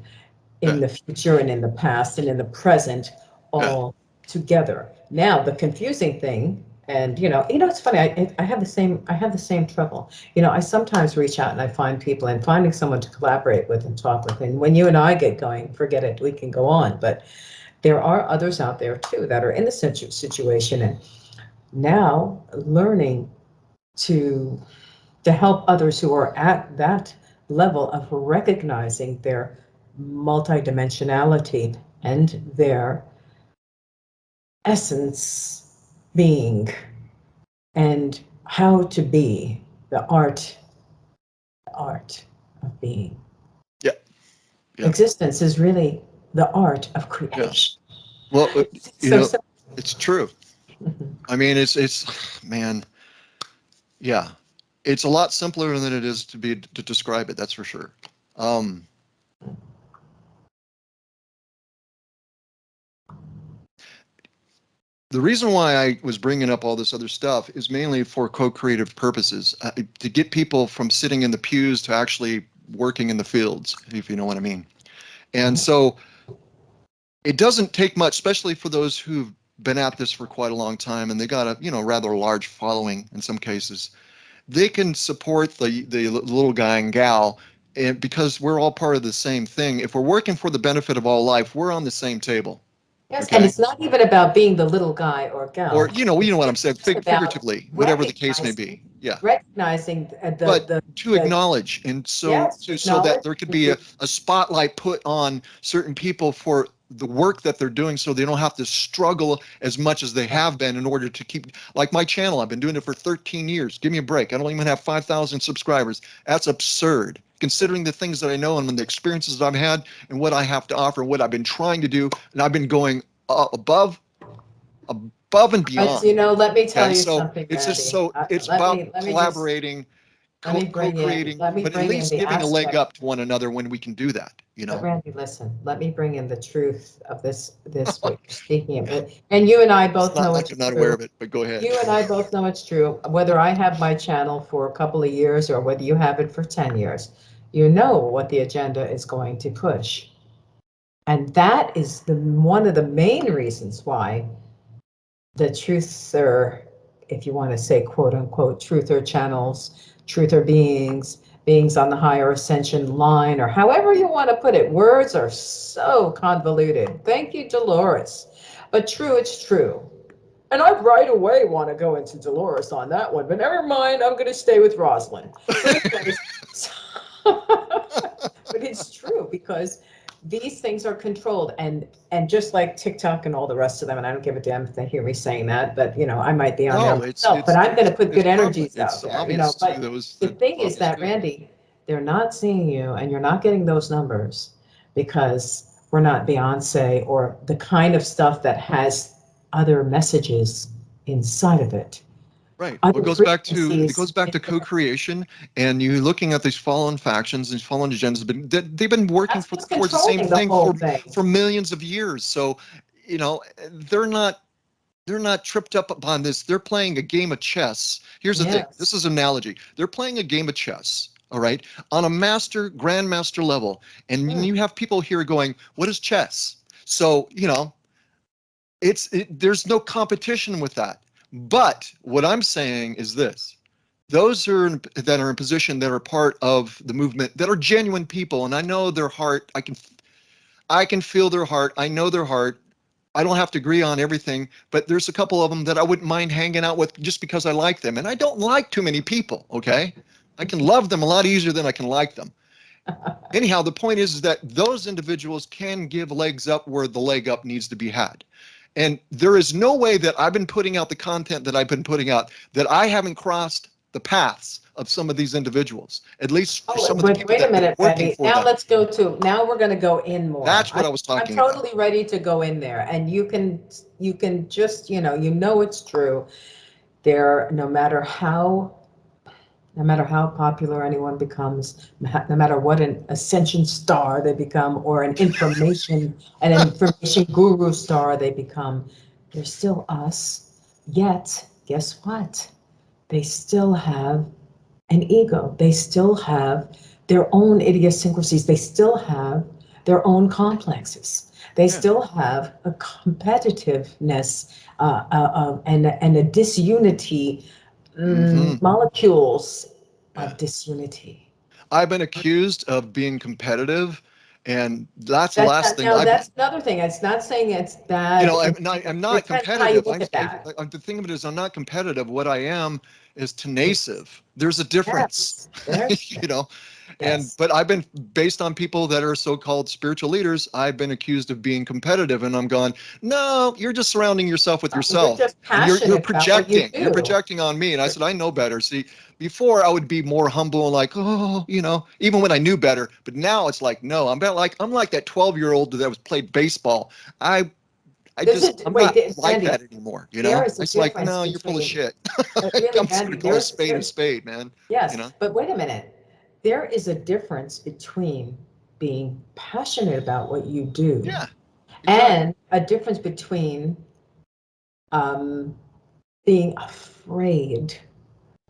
in the future and in the past and in the present, all together. Now, the confusing thing, and it's funny, I have the same trouble. I sometimes reach out and I find people, and finding someone to collaborate with and talk with. And when you and I get going, forget it, we can go on. But there are others out there too that are in the situation, and now learning to help others who are at that level of recognizing their multidimensionality and their essence being, and how to be the art of being. Yeah. Existence is really the art of creation. Well, it's true. I mean, it's man, yeah, it's a lot simpler than it is to describe it. That's for sure. The reason why I was bringing up all this other stuff is mainly for co-creative purposes, to get people from sitting in the pews to actually working in the fields, if you know what I mean. And so it doesn't take much, especially for those who've been at this for quite a long time and they got a rather large following in some cases. They can support the little guy and gal, and because we're all part of the same thing. If we're working for the benefit of all life, we're on the same table. Yes, and Okay. it's not even about being the little guy or Or, gal. you know what I'm It's saying, just about figuratively, whatever the case may recognizing be. Yeah. recognizing But the to the acknowledge, and so yes, so that acknowledge. there could be a spotlight put on certain people for the work that they're doing, so they don't have to struggle as much as they have been in order to keep, like my channel. I've been doing it for 13 years. Give me a break. I don't even have 5,000 subscribers. That's absurd considering the things that I know and the experiences that I've had and what I have to offer and what I've been trying to do. And I've been going above and But beyond. let me tell Okay, you so something, it's just Randy. so it's Let about me let me just collaborating, co-creating, let me but at bring in least the giving a leg aspect. up to one another when we can do that, you But know? Randy, listen, let me bring in the truth of this what you're speaking of. And you and I It's both not know like it's I'm not aware true. of it, but go ahead. You and I both know it's true. Whether I have my channel for a couple of years or whether you have it for 10 years, you know what the agenda is going to push. And that is one of the main reasons why the truther, if you want to say quote unquote truther channels, truther beings on the higher ascension line, or however you want to put it. Words are so convoluted. Thank you, Dolores. But true, it's true. And I right away want to go into Dolores on that one, but never mind, I'm going to stay with Rosalind. So anyways, but it's true because these things are controlled, and just like TikTok and all the rest of them, and I don't give a damn if they hear me saying that, but I might be on there No, myself, but I'm going to put it's good prevalent. energies out It's there, obvious to but those the that thing is obvious that, to. Randy, they're not seeing you and you're not getting those numbers because we're not Beyonce or the kind of stuff that has other messages inside of it, Right. Well, other it frequencies. goes back to co-creation, and you looking at these fallen factions, these fallen agendas, they've been working That's for what's towards the same controlling the thing whole thing. for millions of years. So, you know, they're not they're not tripped up upon this. They're playing a game of chess. Here's the thing. This Yes. is an analogy. They're playing a game of chess, all right, on a grandmaster level. And Hmm. you have people here going, "What is chess?" So, there's no competition with that. But what I'm saying is this. Those that are in position that are part of the movement that are genuine people, and I know their heart. I can feel their heart. I know their heart. I don't have to agree on everything, but there's a couple of them that I wouldn't mind hanging out with just because I like them. And I don't like too many people, okay? I can love them a lot easier than I can like them. Anyhow, the point is that those individuals can give legs up where the leg up needs to be had. And there is no way that I've been putting out the content that I've been putting out that I haven't crossed the paths of some of these individuals, at least for Oh, some of the but people wait that a have been minute, working Randy. for Now them. now we're going to go in more. That's what I was I'm talking about. totally ready to go in there. And you can just, it's true. There, no matter how popular anyone becomes, no matter what an ascension star they become, or an information guru star they become, they're still us. Yet, guess what? They still have an ego. They still have their own idiosyncrasies. They still have their own complexes. They Yeah. still have a competitiveness and a disunity, Hmm. molecules Yeah. of disunity. I've been accused of being competitive, and that's the That's last thing now I've been. that's another thing. It's not saying it's bad. I'm not Depends how you competitive. look at that. The thing of it is, I'm not competitive. What I am is tenacious. There's a difference, Yes, there's you know. And yes. but I've been based on people that are so-called spiritual leaders. I've been accused of being competitive, and I'm going, no, you're just surrounding yourself with You're yourself, just and you're passionate about what you projecting. You're do. projecting on me. And I said, I know better. See, before I would be more humble and like, oh, even when I knew better. But now it's like, no, I'm like that 12-year-old that was played baseball. I I'm Wait, not like Randy. that anymore. There is a It's like, difference no, you're full of between, shit. really, I'm just gonna Randy. call a spade, man. You Yes, know? but wait a minute. There is a difference between being passionate about what you do Yeah, exactly. and a difference between um, being afraid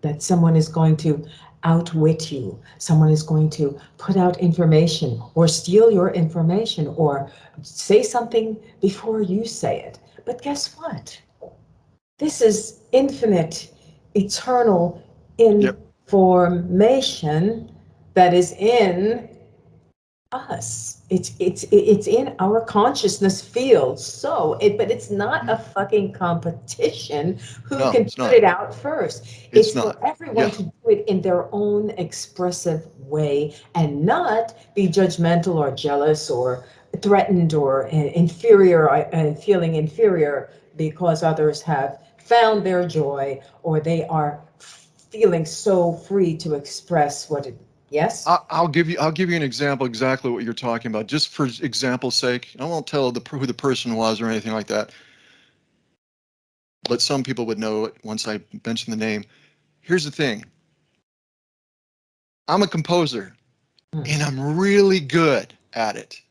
that someone is going to outwit you, someone is going to put out information or steal your information or say something before you say it. But guess what? This is infinite, eternal Yep. information that is in us. It's in our consciousness field. So but it's not a Mhm. fucking competition who No, can it's put not. it out first. It's It's for not. everyone Yeah. to do it in their own expressive way and not be judgmental or jealous or threatened or inferior feeling inferior because others have found their joy or they are feeling so free to express what it. Yes. I'll give you an example exactly what you're talking about, just for example's sake. I won't tell who the person was or anything like that, but some people would know it once I mention the name. Here's the thing. I'm a composer Mm, and I'm really good at it.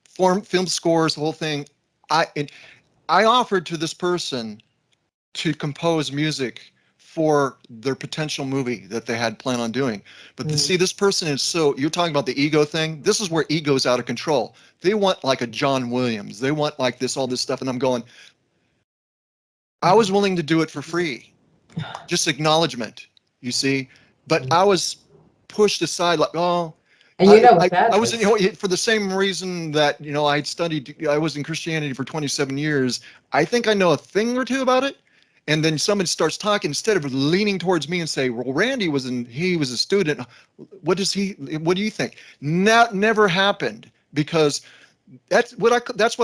Film scores, the whole thing. I offered to this person to compose music for their potential movie that they had planned on doing. But mm, see, this person is so, you're talking about the ego thing. This is where ego's out of control. They want like a John Williams. They want like this, all this stuff. And I'm going, I was mhm. willing to do it for free, just acknowledgement, you see. But Mm. I was pushed aside like, oh, And you I, know what I, that I was, is. for the same reason that, I'd studied, I was in Christianity for 27 years. I think I know a thing or two about it. And then someone starts talking, instead of leaning towards me and say, well, Randy he was a student. What do you think? That never happened, because that's what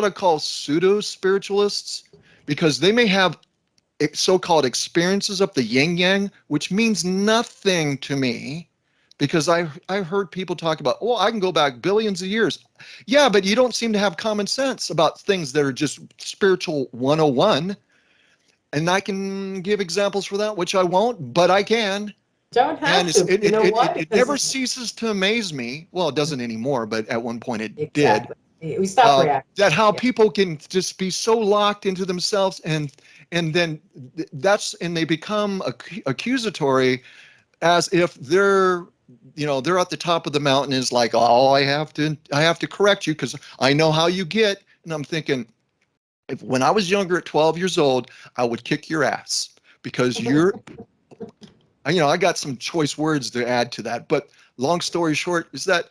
I call pseudo spiritualists, because they may have so-called experiences of the yin yang, which means nothing to me, because I've heard people talk about, oh, I can go back billions of years. Yeah, but you don't seem to have common sense about things that are just spiritual 101. And I can give examples for that, which I won't, but I can. Don't And have to. You know what? it Because never ceases to amaze me. Well, it doesn't anymore, but at one point it did. exactly. We stop reacting. That how Yeah. people can just be so locked into themselves, and then and they become accusatory, as if they're at the top of the mountain, is like, oh, I have to correct you because I know how you get. And I'm thinking, if when I was younger at 12 years old, I would kick your ass because I got some choice words to add to that. But long story short is that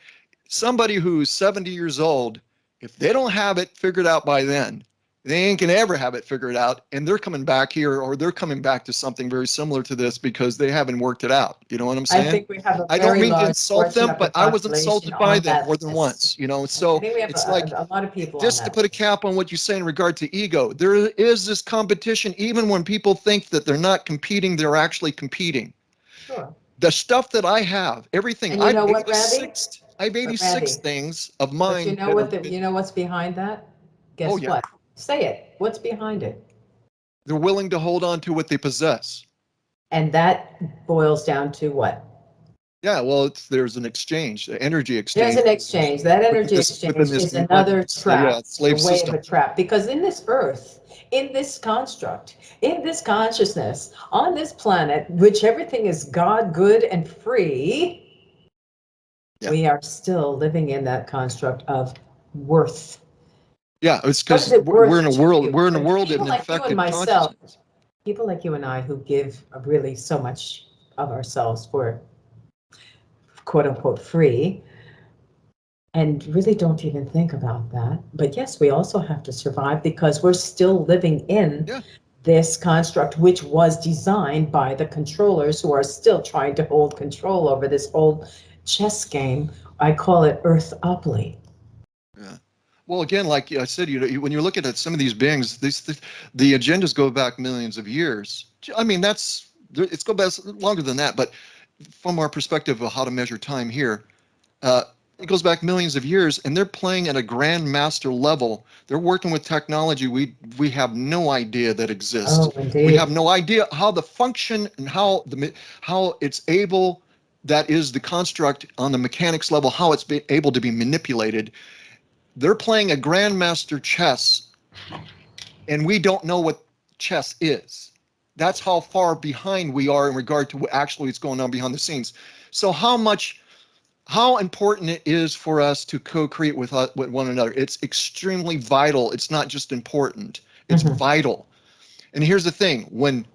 somebody who's 70 years old, if they don't have it figured out by then, they ain't gonna ever have it figured out. And they're coming back here, or they're coming back to something very similar to this because they haven't worked it out. You know what I'm I saying? think we have a I don't very mean to large insult portion them, of the but I was population insulted by on them that more than list. once. I So think we have it's like, a lot of people on just to that put a list. cap on what you say in regard to ego, there is this competition, even when people think that they're not competing, they're actually competing. Sure. The stuff that I have, everything, And you I've know what, Randy? 86, I've But 86 Randy, things of but you mine know that what have been, you know what's behind that? oh Guess yeah, what? Say it. What's behind it? they're willing to hold on to what they possess. And that boils down to what? Yeah, well, there's an exchange, an energy There's exchange an exchange. That within energy within exchange this, is another yeah, trap, a slave way of system. a trap. Because in this earth, in this construct, in this consciousness, on this planet, which everything is God, good, and free, Yeah, we are still living in that construct of worth. yeah, it's What is because it we're worth in a to world, you? we're in a When world of people like you and infected myself, consciousness. people like you and I who give really so much of ourselves for quote unquote free, and really don't even think about that. But yes, we also have to survive because we're still living in Yeah. this construct, which was designed by the controllers who are still trying to hold control over this whole chess game. I call it Earthopoly. Yeah. Well, again, like I said, when you're looking at some of these beings, the agendas go back millions of years. I mean, it's go back longer than that. But from our perspective of how to measure time here, uh, it goes back millions of years, and they're playing at a grandmaster level. They're working with technology we have no idea that exists. Oh, We have indeed. no idea how the function and how it's able. That is the construct on the mechanics level, how it's able to be manipulated. They're playing a grandmaster chess, and we don't know what chess is. That's how far behind we are in regard to what actually is going on behind the scenes. So how important it is for us to co-create with one another. It's extremely vital. It's not just important, it's Mhm. vital. And here's the thing, when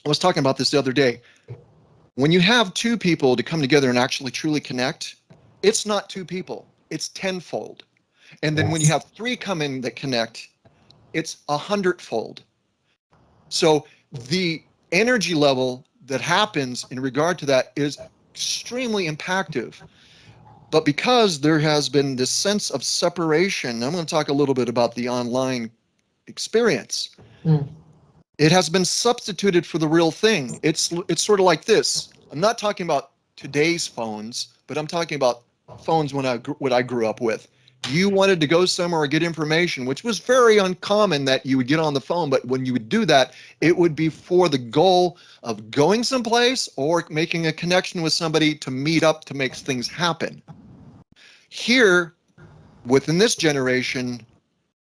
I was talking about this the other day, when you have two people to come together and actually truly connect, it's not two people. it's tenfold. And then when you Yes. have three come in that connect, it's 100-fold. So the energy level that happens in regard to that is extremely impactful. But because there has been this sense of separation, I'm going to talk a little bit about the online experience. Mm. It has been substituted for the real thing. It's sort of like this. I'm not talking about today's phones, but I'm talking about phones what I grew up with. You wanted to go somewhere or get information, which was very uncommon that you would get on the phone, but when you would do that, it would be for the goal of going someplace or making a connection with somebody to meet up to make things happen. Here, within this generation,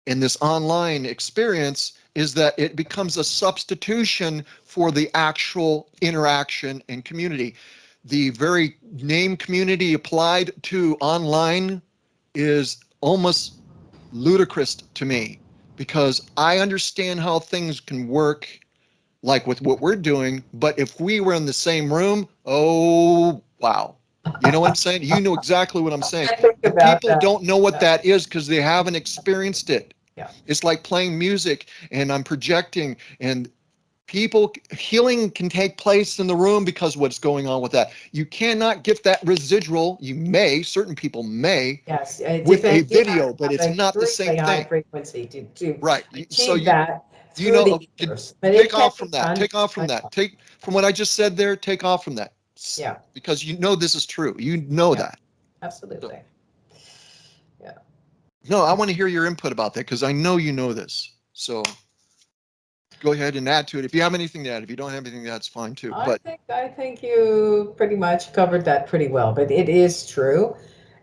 in this online experience, is that it becomes a substitution for the actual interaction and community. The very name community applied to online is almost ludicrous to me because I understand how things can work like with what we're doing, but if we were in the same room, oh wow. You know what I'm saying? You know exactly what I'm saying. I think The about people that. don't know what Yeah. that is because they haven't experienced it. Yeah. It's like playing music and I'm projecting and people healing can take place in the room because what's going on with that. You cannot get that residual. You may, certain people may, Yes, with a you have video, to but have it's an not the same extremely high thing. frequency to Right. So achieve that you through know, the okay, universe. But it take can off be from that. done. Take off from I that. know. Take from what I just said there. Take off from that Yeah, because you know this is true. You know yeah, that. So, absolutely. Yeah. no, I want to hear your input about that because I know you know this. So go ahead and add to it. If you have anything to add, if you don't have anything, that's fine too. But I think you pretty much covered that pretty well, but it is true.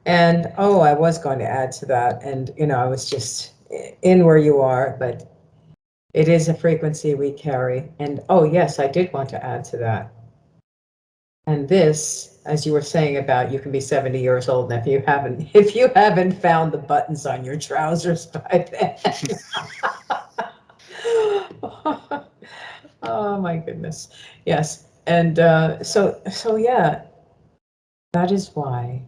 And oh, I was going to add to that, and I was just in where you are, but it is a frequency we carry. And oh, yes, I did want to add to that. And this, as you were saying about you can be 70 years old, and if you haven't found the buttons on your trousers by then. Oh my goodness. Yes. And so yeah, that is why,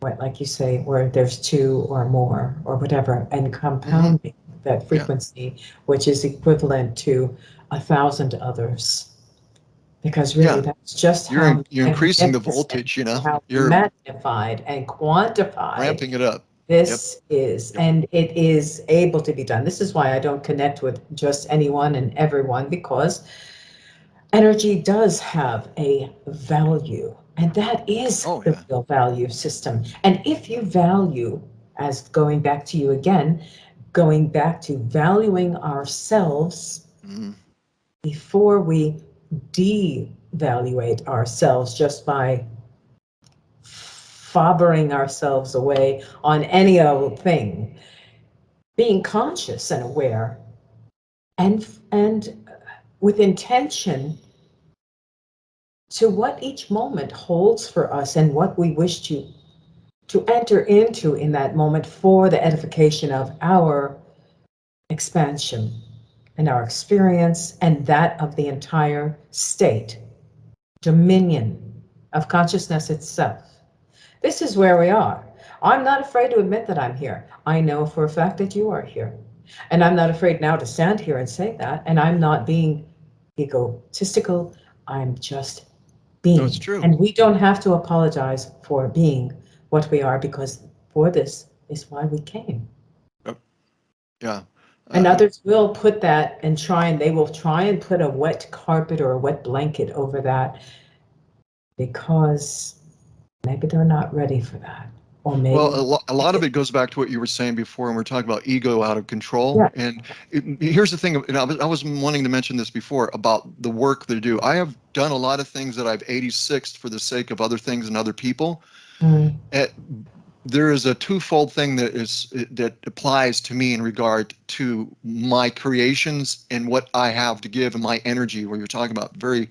what, like you say, where there's two or more or whatever, and mhm, compounding that yeah, frequency, which is equivalent to 1,000 others. Because really, yeah, that's just how you're increasing the magnificent voltage. and how You're magnified and quantified ramping it up. Yep, this is, yep. and it is able to be done. This is why I don't connect with just anyone and everyone, because energy does have a value, and that is Oh the yeah. real value system. And if you value, as going back to you again, going back to valuing ourselves Mm, before we devaluate ourselves just by fobbering ourselves away on any old thing, being conscious and aware, and with intention to what each moment holds for us and what we wish to enter into in that moment for the edification of our expansion and our experience and that of the entire state, dominion of consciousness itself. This is where we are. I'm not afraid to admit that I'm here. I know for a fact that you are here. And I'm not afraid now to stand here and say that. And I'm not being egotistical. I'm just no, it's being. true. And we don't have to apologize for being what we are, because for this is why we came. Yep, yeah. And Um, others will put that and they will try and put a wet carpet or a wet blanket over that, because maybe they're not ready for that. Or Well, maybe a lot of it goes back to what you were saying before, and we're talking about ego out of control. yeah. And here's the thing, and I was wanting to mention this before about the work they do. I have done a lot of things that I've 86ed for the sake of other things and other people. Mm, Eh, there is a twofold thing that applies to me in regard to my creations and what I have to give and my energy. Where you're talking about very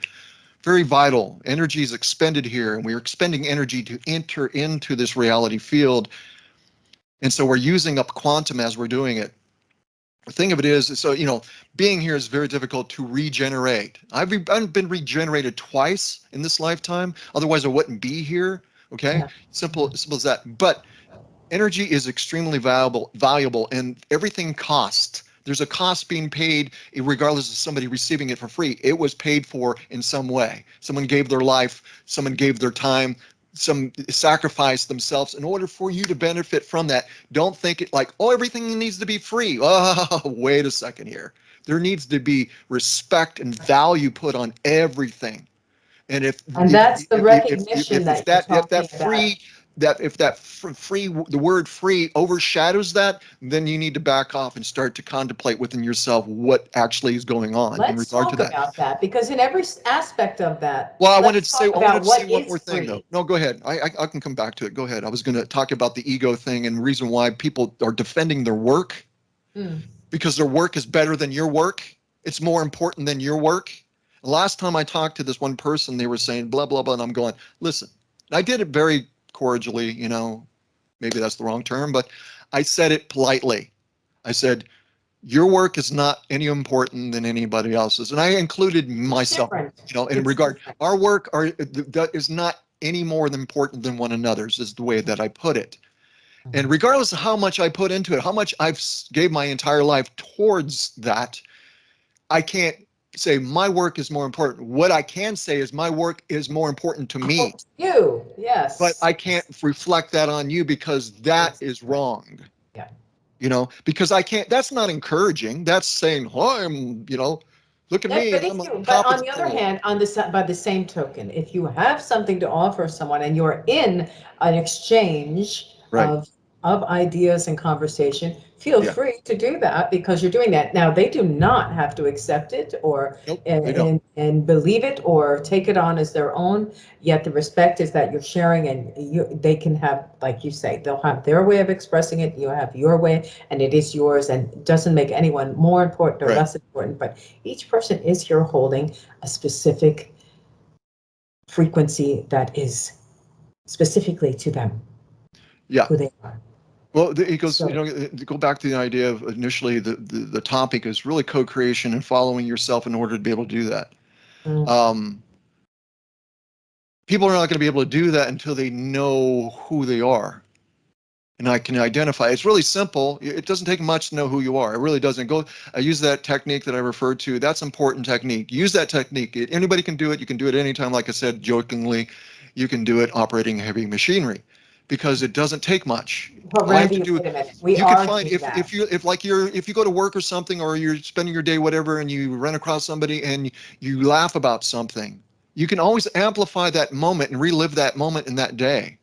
vital energy is expended here, and we're expending energy to enter into this reality field. And so we're using up quantum as we're doing it. The thing of it is, so, being here is very difficult to regenerate. I've been regenerated twice in this lifetime. Otherwise, I wouldn't be here. Okay. yeah. Simple as that. But Energy is extremely valuable, and everything costs. There's a cost being paid regardless of somebody receiving it for free. It was paid for in some way. Someone gave their life, someone gave their time, some sacrificed themselves in order for you to benefit from that. Don't think it like, oh, everything needs to be free. Oh, wait a second here. There needs to be respect and value put on everything. And And that's the recognition if that you're that talking about. free, that if that free, the word free overshadows that, then you need to back off and start to contemplate within yourself what actually is going on in Let's regard to talk that. about that, because in every aspect of that, Well, let's talk I wanted about to say what one is more thing though. free. No, go ahead. I can come back to it. Go ahead. I was going to talk about the ego thing and the reason why people are defending their work Mm. because their work is better than your work. It's more important than your work. Last time I talked to this one person, they were saying blah, blah, blah. And I'm going, listen, I did it very cordially, maybe that's the wrong term, but I said it politely. I said, your work is not any important than anybody else's. And I included It's myself, different. in It's regard, different. our work is not any more than important than one another's, is the way that I put it. And Mhm. regardless of how much I put into it, how much I've gave my entire life towards that, I can't say my work is more important. What I can say is my work is more important to Oh, me, you, but yes. I can't reflect that on you because that Yes. is wrong. Yeah. Because I can't, that's not encouraging. That's saying, oh, look at Yeah, me, but I'm a but top of on the the other world. hand, by the same token, if you have something to offer someone and you're in an exchange Right. of ideas and conversation, feel Yeah. free to do that, because you're doing that. Now, they do not have to accept it or Nope. They don't. and believe it or take it on as their own. Yet the respect is that you're sharing, and they can have, like you say, they'll have their way of expressing it. You have your way, and it is yours, and it doesn't make anyone more important or Right. less important. But each person is here holding a specific frequency that is specifically to them, Yeah. who they are. Well, it goes, So, to go back to the idea of initially the topic is really co-creation and following yourself in order to be able to do that. mm, Um, People are not going to be able to do that until they know who they are. And I can identify. It's really simple. It doesn't take much to know who you are. It really doesn't. I use that technique that I referred to. That's important technique. Use that technique. Anybody can do it. You can do it anytime. Like I said, jokingly, you can do it operating heavy machinery because it doesn't take much. but All I have to Randy, do, wait a minute. We you can are find doing that. if you go to work or something, or you're spending your day, whatever, and you run across somebody and you laugh about something, you can always amplify that moment and relive that moment in that day,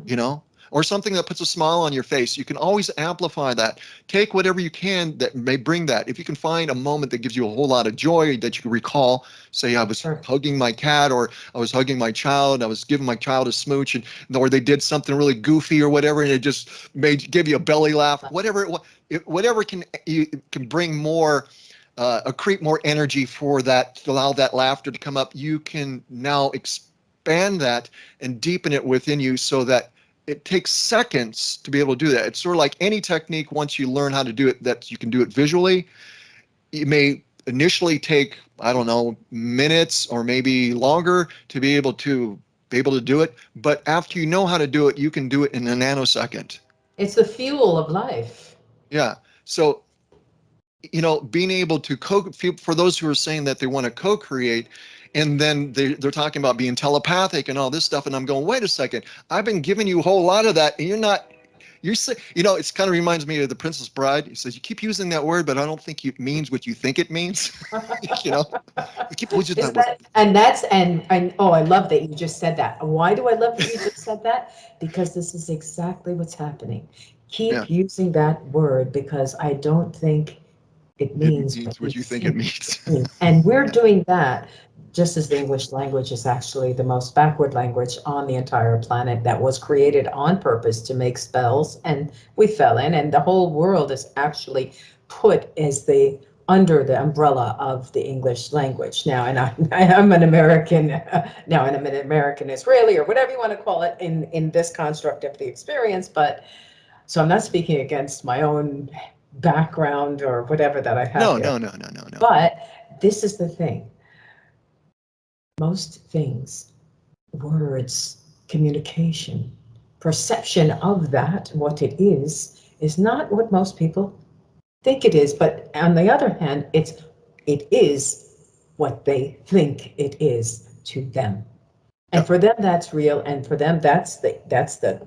you Mhm. know, or something that puts a smile on your face. You can always amplify that. Take whatever you can that may bring that. If you can find a moment that gives you a whole lot of joy that you can recall, say I was Sure. hugging my cat, or I was hugging my child, I was giving my child a smooch, and or they did something really goofy or whatever, and it just made give you a belly laugh. Whatever can bring more. Accrete more energy for that, to allow that laughter to come up. You can now expand that and deepen it within you so that it takes seconds to be able to do that. It's sort of like any technique. Once you learn how to do it, that you can do it visually. It may initially take, I don't know, minutes or maybe longer to be able to do it. But after you know how to do it, you can do it in a nanosecond. It's the fuel of life. Yeah. So being able to for those who are saying that they want to co-create, and then they're talking about being telepathic and all this stuff, and I'm going, wait a second, I've been giving you a whole lot of that, and you're not. You say, it's kind of reminds me of the Princess Bride. He says, you keep using that word, but I don't think it means what you think it means. you know, you keep using that Isn't word. that, and that's, and oh, I love that you just said that. Why do I love that you just said that? Because this is exactly what's happening. Yeah, Keep using that word, because I don't think it it means what means you what you think it think means. it means. And we're Yeah, doing that just as the English language is actually the most backward language on the entire planet, that was created on purpose to make spells, and we fell in, and the whole world is actually put as the under the umbrella of the English language now. And I'm an American now, and I'm an American Israeli, or whatever you want to call it, in this construct of the experience. But so I'm not speaking against my own background or whatever that I have no, here. no, no, no, no, no. But this is the thing. Most things, words, communication, perception of that, what it is not what most people think it is. But on the other hand, it is what they think it is to them. And Yeah, for them, that's real. And for them, yeah. that's the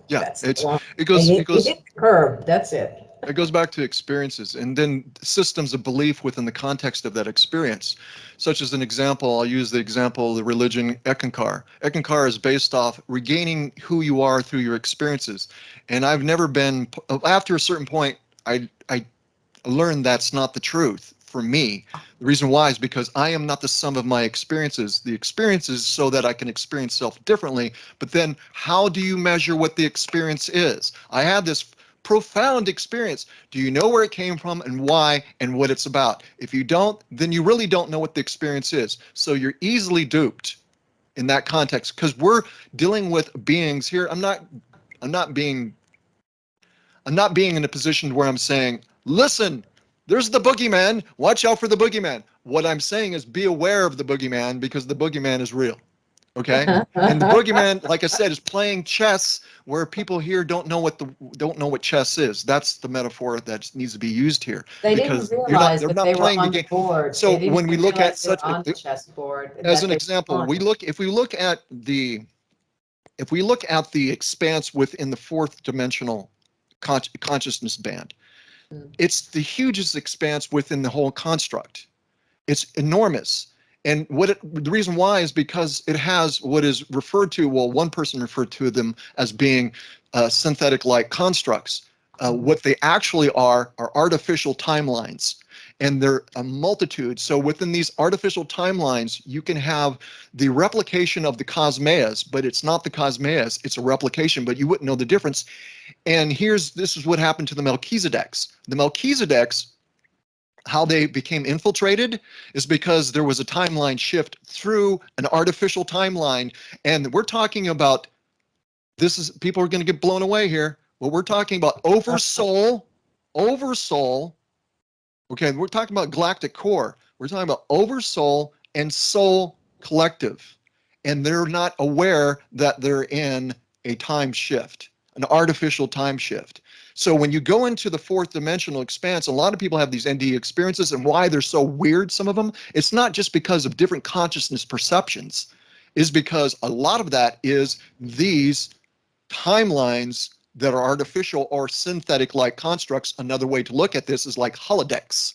line. It They goes it hit, you goes hit the curb. That's it. it goes back to experiences and then systems of belief within the context of that experience. Such as an example, I'll use the example of the religion Ekankar. Ekankar is based off regaining who you are through your experiences. And I've never been, after a certain point, I learned that's not the truth for me. The reason why is because I am not the sum of my experiences. The experiences so that I can experience self differently. But then how do you measure what the experience is? I had this profound experience. Do you know where it came from and why and what it's about? If you don't, then you really don't know what the experience is. So you're easily duped in that context because we're dealing with beings here. I'm not being I'm not being in a position where I'm saying, listen, there's the boogeyman. Watch out for the boogeyman. What I'm saying is be aware of the boogeyman because the boogeyman is real. Okay? And the boogeyman, like I said, is playing chess where people here don't know what chess is. That's the metaphor that needs to be used here They didn't because realize they're that not they were playing the on the game. board. So They didn't when we even look at realize they were such on the chessboard and as that an they were example, on it. if we look at the expanse within the fourth dimensional consciousness band, Mm. it's the hugest expanse within the whole construct. It's enormous. And the reason why is because it has what is referred to, well, one person referred to them as being synthetic-like constructs. What they actually are artificial timelines. And they're a multitude. So within these artificial timelines, you can have the replication of the cosmeas, but it's not the cosmeas, it's a replication, but you wouldn't know the difference. And this is what happened to the Melchizedeks. The Melchizedeks, how they became infiltrated is because there was a timeline shift through an artificial timeline. And we're talking about, people are going to get blown away here. What we're talking about, oversoul. Okay, we're talking about galactic core. We're talking about oversoul and soul collective. And they're not aware that they're in a time shift, an artificial time shift. So when you go into the fourth dimensional expanse, a lot of people have these NDE experiences, and why they're so weird, some of them, it's not just because of different consciousness perceptions, is because a lot of that is these timelines that are artificial or synthetic-like constructs. Another way to look at this is like holodecks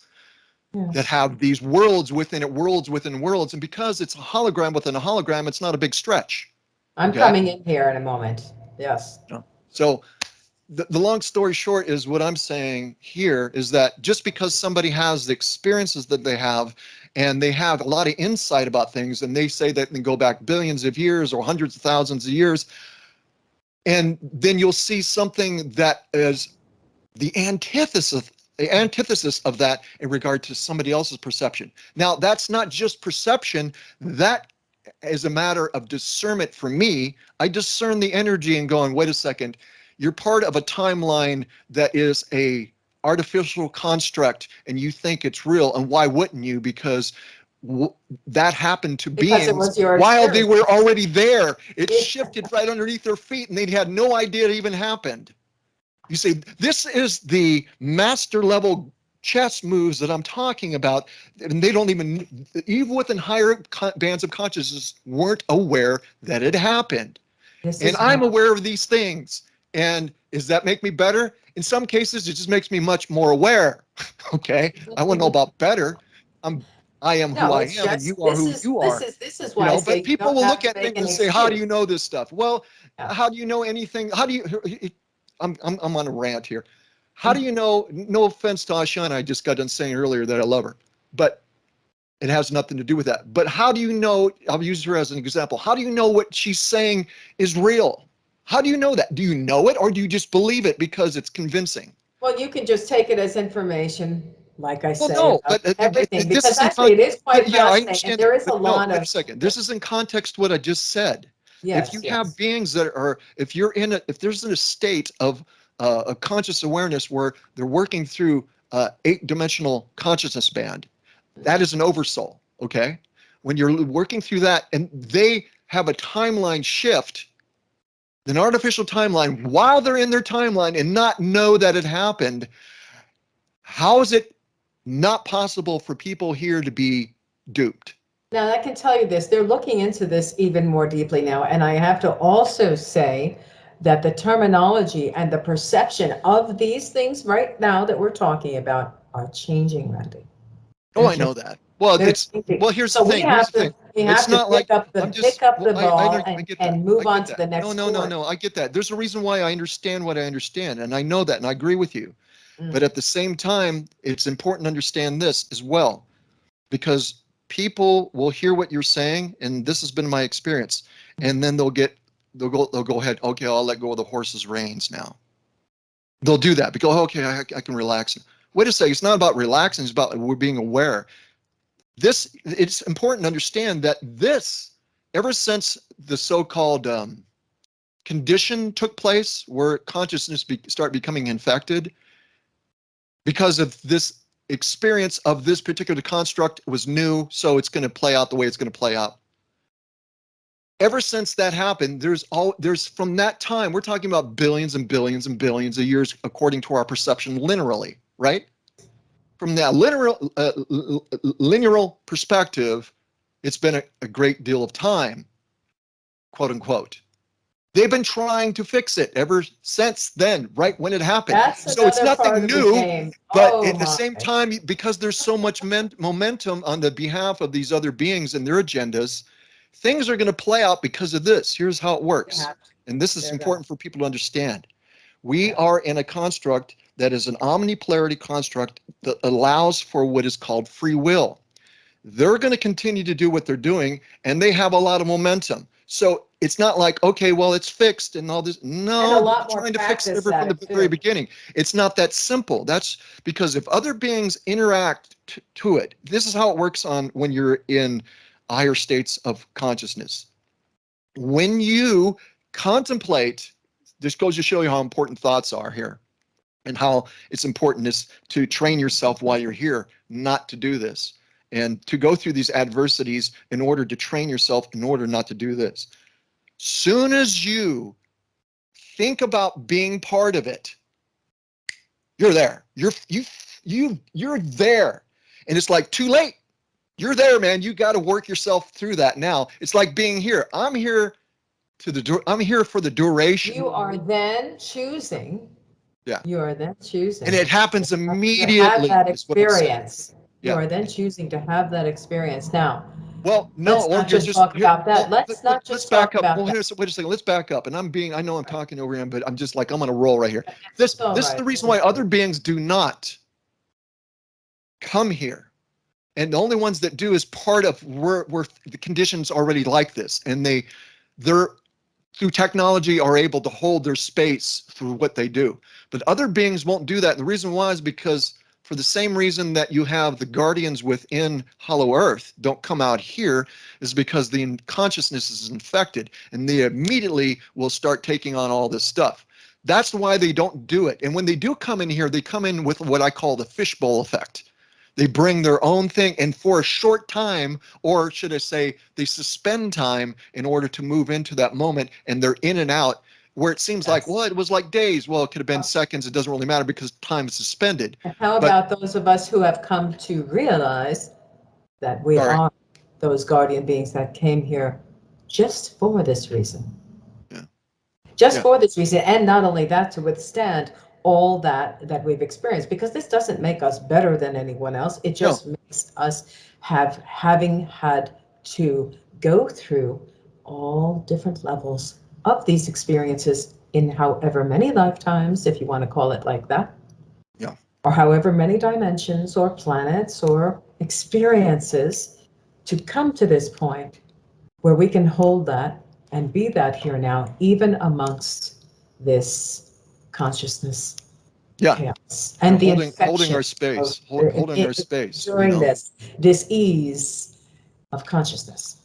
that have these worlds within it, worlds within worlds. And because it's a hologram within a hologram, it's not a big stretch. I'm Okay. coming in here in a moment. Yes. So the long story short is what I'm saying here is that just because somebody has the experiences that they have and they have a lot of insight about things and they say that they go back billions of years or hundreds of thousands of years, and then you'll see something that is the antithesis of that in regard to somebody else's perception. Now, that's not just perception, that is a matter of discernment for me. I discern the energy and going, wait a second, you're part of a timeline that is a artificial construct and you think it's real, and why wouldn't you? Because that happened to Because it beings was your while they experience. were already there. It shifted right underneath their feet and they had no idea it even happened. You say, this is the master level chess moves that I'm talking about, and they don't even within higher bands of consciousness, weren't aware that it happened. This And is I'm why. aware of these things. And does that make me better? In some cases, it just makes me much more aware. Okay, I want to know about better. I'm, I am who No, I it's am, and you just are who you are. this is why I say But you people don't will have look to at make things an and say, "How do excuse. you know this stuff?" Well, Yeah. how do you know anything? How do you? I'm on a rant here. How do Mm. you know? No offense to Ashana, I just got done saying earlier that I love her, but it has nothing to do with that. But how do you know? I'll use her as an example. How do you know what she's saying is real? How do you know that? Do you know it, or do you just believe it because it's convincing? Well, you can just take it as information, like I Well, say, no, about but everything, this because is in actually it is but quite yeah, I fascinating, and understand. there is a But no, lot wait a of second. This is in context to what I just said. If you yes, have yes. beings that are, if there's in a state of a conscious awareness where they're working through eight-dimensional consciousness band, that is an oversoul. Okay, when you're working through that, and they have a timeline shift an artificial timeline while they're in their timeline and not know that it happened, how is it not possible for people here to be duped? Now, I can tell you this, they're looking into this even more deeply now. And I have to also say that the terminology and the perception of these things right now that we're talking about are changing, Randy. Oh, They're I know changing. that. Well, They're changing. here's the So we thing. Here's have the to thing. we It's have to not like I'm pick just, up well, the ball I and get that. and I move on get to that. the next sport. No. I get that. There's a reason why I understand what I understand, and I know that, and I agree with you. But Mm. at the same time, it's important to understand this as well, because people will hear what you're saying, and this has been my experience, and then they'll go ahead. Okay, I'll let go of the horse's reins now. They'll do that because okay, I can relax. Wait a second. It's not about relaxing. It's about we're being aware. It's important to understand that this, ever since the so-called condition took place where consciousness start becoming infected because of this experience of this particular construct was new, so it's going to play out the way it's going to play out. Ever since that happened, there's from that time, we're talking about billions and billions and billions of years according to our perception linearly, right? From that linear perspective, it's been a great deal of time, quote unquote. They've been trying to fix it ever since then, right when it happened. That's So it's another part nothing of the new, game. but Oh at the my. same time, because there's so much momentum on the behalf of these other beings and their agendas, things are going to play out because of this. Here's how it They works. have to. And this is They're gonna. important for people to understand. We Yeah. are in a construct that is an omnipolarity construct that allows for what is called free will. They're going to continue to do what they're doing, and they have a lot of momentum. So it's not like, okay, well, it's fixed and all this. And a No, they're lot more trying to fix it practice ever from at the it very too. beginning. It's not that simple. That's because if other beings interact to it, this is how it works on when you're in higher states of consciousness. When you contemplate, this goes to show you how important thoughts are here and how it's important is to train yourself while you're here not to do this and to go through these adversities in order to train yourself in order not to do this. Soon as you think about being part of it, you're there. You're there. And it's like too late. You're there, man. You got to work yourself through that now. It's like being here. I'm here for the duration. You are then choosing. Yeah. You are then And it choosing happens to have immediately that is what I'm saying. experience. You Yeah. are then choosing to have that experience. Now, Well, no, let's well, not just talk about that. well, Let's not let's just back talk up. about Well, that. wait a second. Let's back up. And I know I'm talking over him, but I'm just like, I'm going to roll right here. It's all This is right. the reason why other beings do not come here. And the only ones that do is part of where the conditions already like this. And they're through technology are able to hold their space through what they do. But other beings won't do that. And the reason why is because for the same reason that you have the guardians within Hollow Earth don't come out here is because the consciousness is infected and they immediately will start taking on all this stuff. That's why they don't do it. And when they do come in here, they come in with what I call the fishbowl effect. They bring their own thing, and for a short time, or should I say, they suspend time in order to move into that moment, and they're in and out. Where it seems like, Yes. well, it was like days. Well, it could have been seconds. It doesn't really matter because time is suspended. And how But about those of us who have come to realize that we sorry, are those guardian beings that came here just for this reason? yeah, Just yeah, for this reason, and not only that, to withstand all that we've experienced, because this doesn't make us better than anyone else. It no, just makes us having had to go through all different levels of these experiences in however many lifetimes, if you want to call it like that, yeah, or however many dimensions or planets or experiences, to come to this point where we can hold that and be that here now, even amongst this consciousness yeah. chaos and the Holding infection our of space, holding our space. during this ease of consciousness.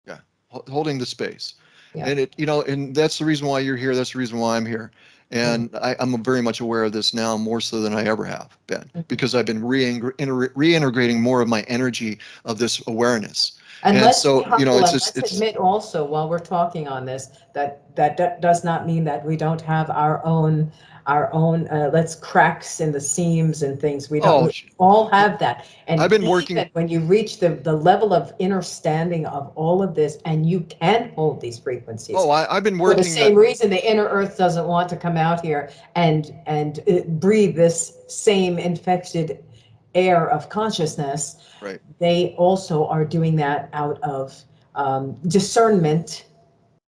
Yeah, holding the space. Yeah. And and that's the reason why you're here. That's the reason why I'm here. Mm. And I'm very much aware of this now, more so than I ever have been, Mhm. because I've been reintegrating more of my energy of this awareness. And And let's be so, humble it's and just, let's admit also, while we're talking on this, that does not mean that we don't have our own let's cracks in the seams and things. We don't. oh, We all have that. I've And been even working. when you reach the level of understanding of all of this, and you can hold these frequencies. Oh, I've been For the working same that. reason, the inner Earth doesn't want to come out here and breathe this same infected air of consciousness. Right. They also are doing that out of discernment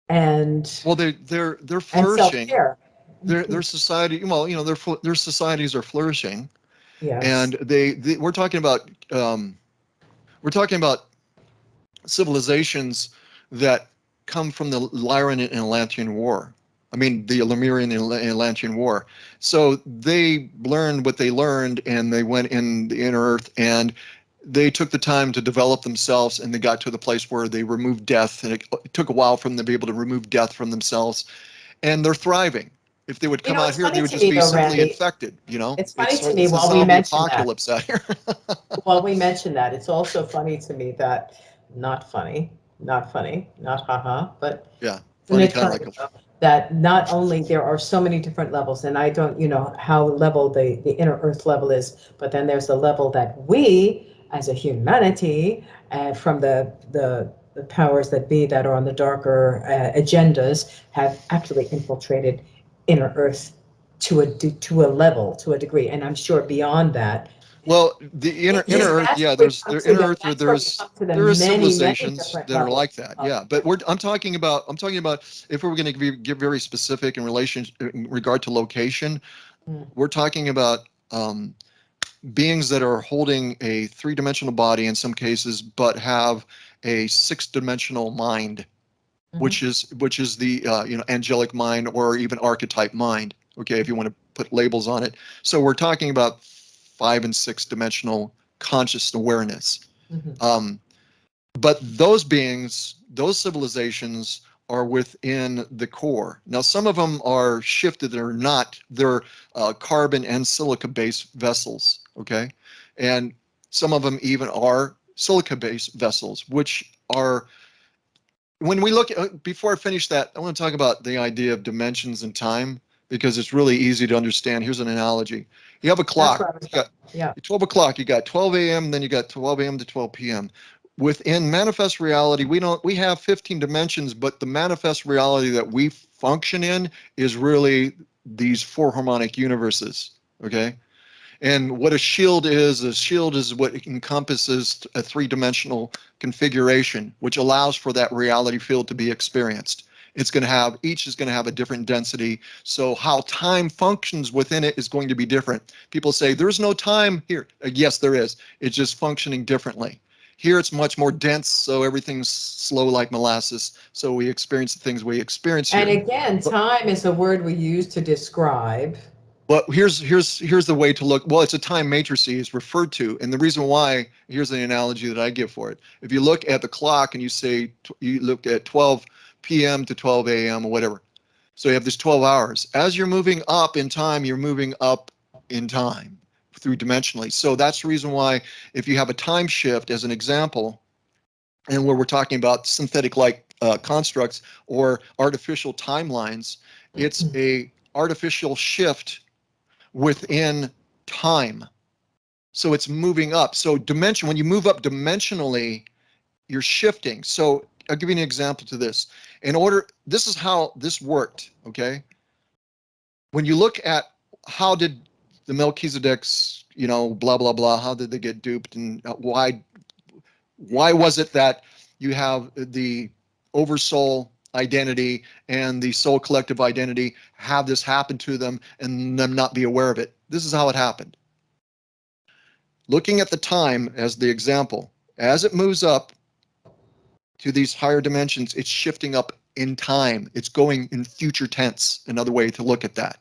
and Well, they're and flourishing. self-care. Their society. Well, their societies are flourishing, Yes. and um, we're talking about civilizations that come from the Lyran and Atlantean War. I mean, the Lemurian and Atlantean War. So they learned what they learned, and they went in the inner Earth, and they took the time to develop themselves, and they got to the place where they removed death, and it took a while for them to be able to remove death from themselves, and they're thriving. If they would come out It's here, they funny would to just me be though, simply Randy. infected. It's funny It's to me it's a while we zombie mention that. apocalypse out here. While we mention that, it's also funny to me that not funny, not funny, not haha, but Yeah, isn't funny it kind of funny like a. though, that not only there are so many different levels, and I don't, how level the inner earth level is, but then there's the level that we as a humanity, from the powers that be that are on the darker agendas, have actually infiltrated inner earth to a level, to a degree, and I'm sure beyond that. Well, the inner Earth, That's yeah, where we there's come there to inner the Earth. that's where we come to the There is many civilizations different that are levels like that, of yeah. But I'm talking about if we were going to get very specific in relation in regard to location, mm, we're talking about beings that are holding a three-dimensional body in some cases, but have a six-dimensional mind, mhm. which is the angelic mind or even archetype mind. Okay, if you want to put labels on it. So we're talking about five and six dimensional conscious awareness. Mhm. Um, but those beings, those civilizations are within the core. Now, some of them are shifted. They're not. They're carbon and silica based vessels. Okay, and some of them even are silica based vessels, which are when we look at, before I finish that, I want to talk about the idea of dimensions and time because it's really easy to understand. Here's an analogy. You have a That's clock. where I was You going. got Yeah. 12 o'clock, you got 12 a.m., then you got 12 a.m. to 12 p.m. Within manifest reality, we have 15 dimensions, but the manifest reality that we function in is really these four harmonic universes. Okay? And what a shield is what encompasses a three-dimensional configuration, which allows for that reality field to be experienced. Each is going to have a different density. So how time functions within it is going to be different. People say there's no time here. Yes, there is. It's just functioning differently. Here it's much more dense, so everything's slow like molasses. So we experience the things we experience And here. again, But time is a word we use to describe. But here's the way to look. Well, it's a time matrices referred to, and the reason why. Here's the analogy that I give for it. If you look at the clock and you say you look at 12 p.m. to 12 a.m. or whatever, so you have this 12 hours. As you're moving up in time, you're moving up in time through dimensionally. So that's the reason why if you have a time shift as an example, and where we're talking about synthetic like constructs or artificial timelines, it's a artificial shift within time. So it's moving up. So dimension, when you move up dimensionally, you're shifting. So I'll give you an example to this. This is how this worked, okay? When you look at how did the Melchizedek's, blah, blah, blah, how did they get duped and why was it that you have the oversoul identity and the soul collective identity have this happen to them and them not be aware of it? This is how it happened. Looking at the time as the example, as it moves up to these higher dimensions, it's shifting up in time. It's going in future tense, another way to look at that.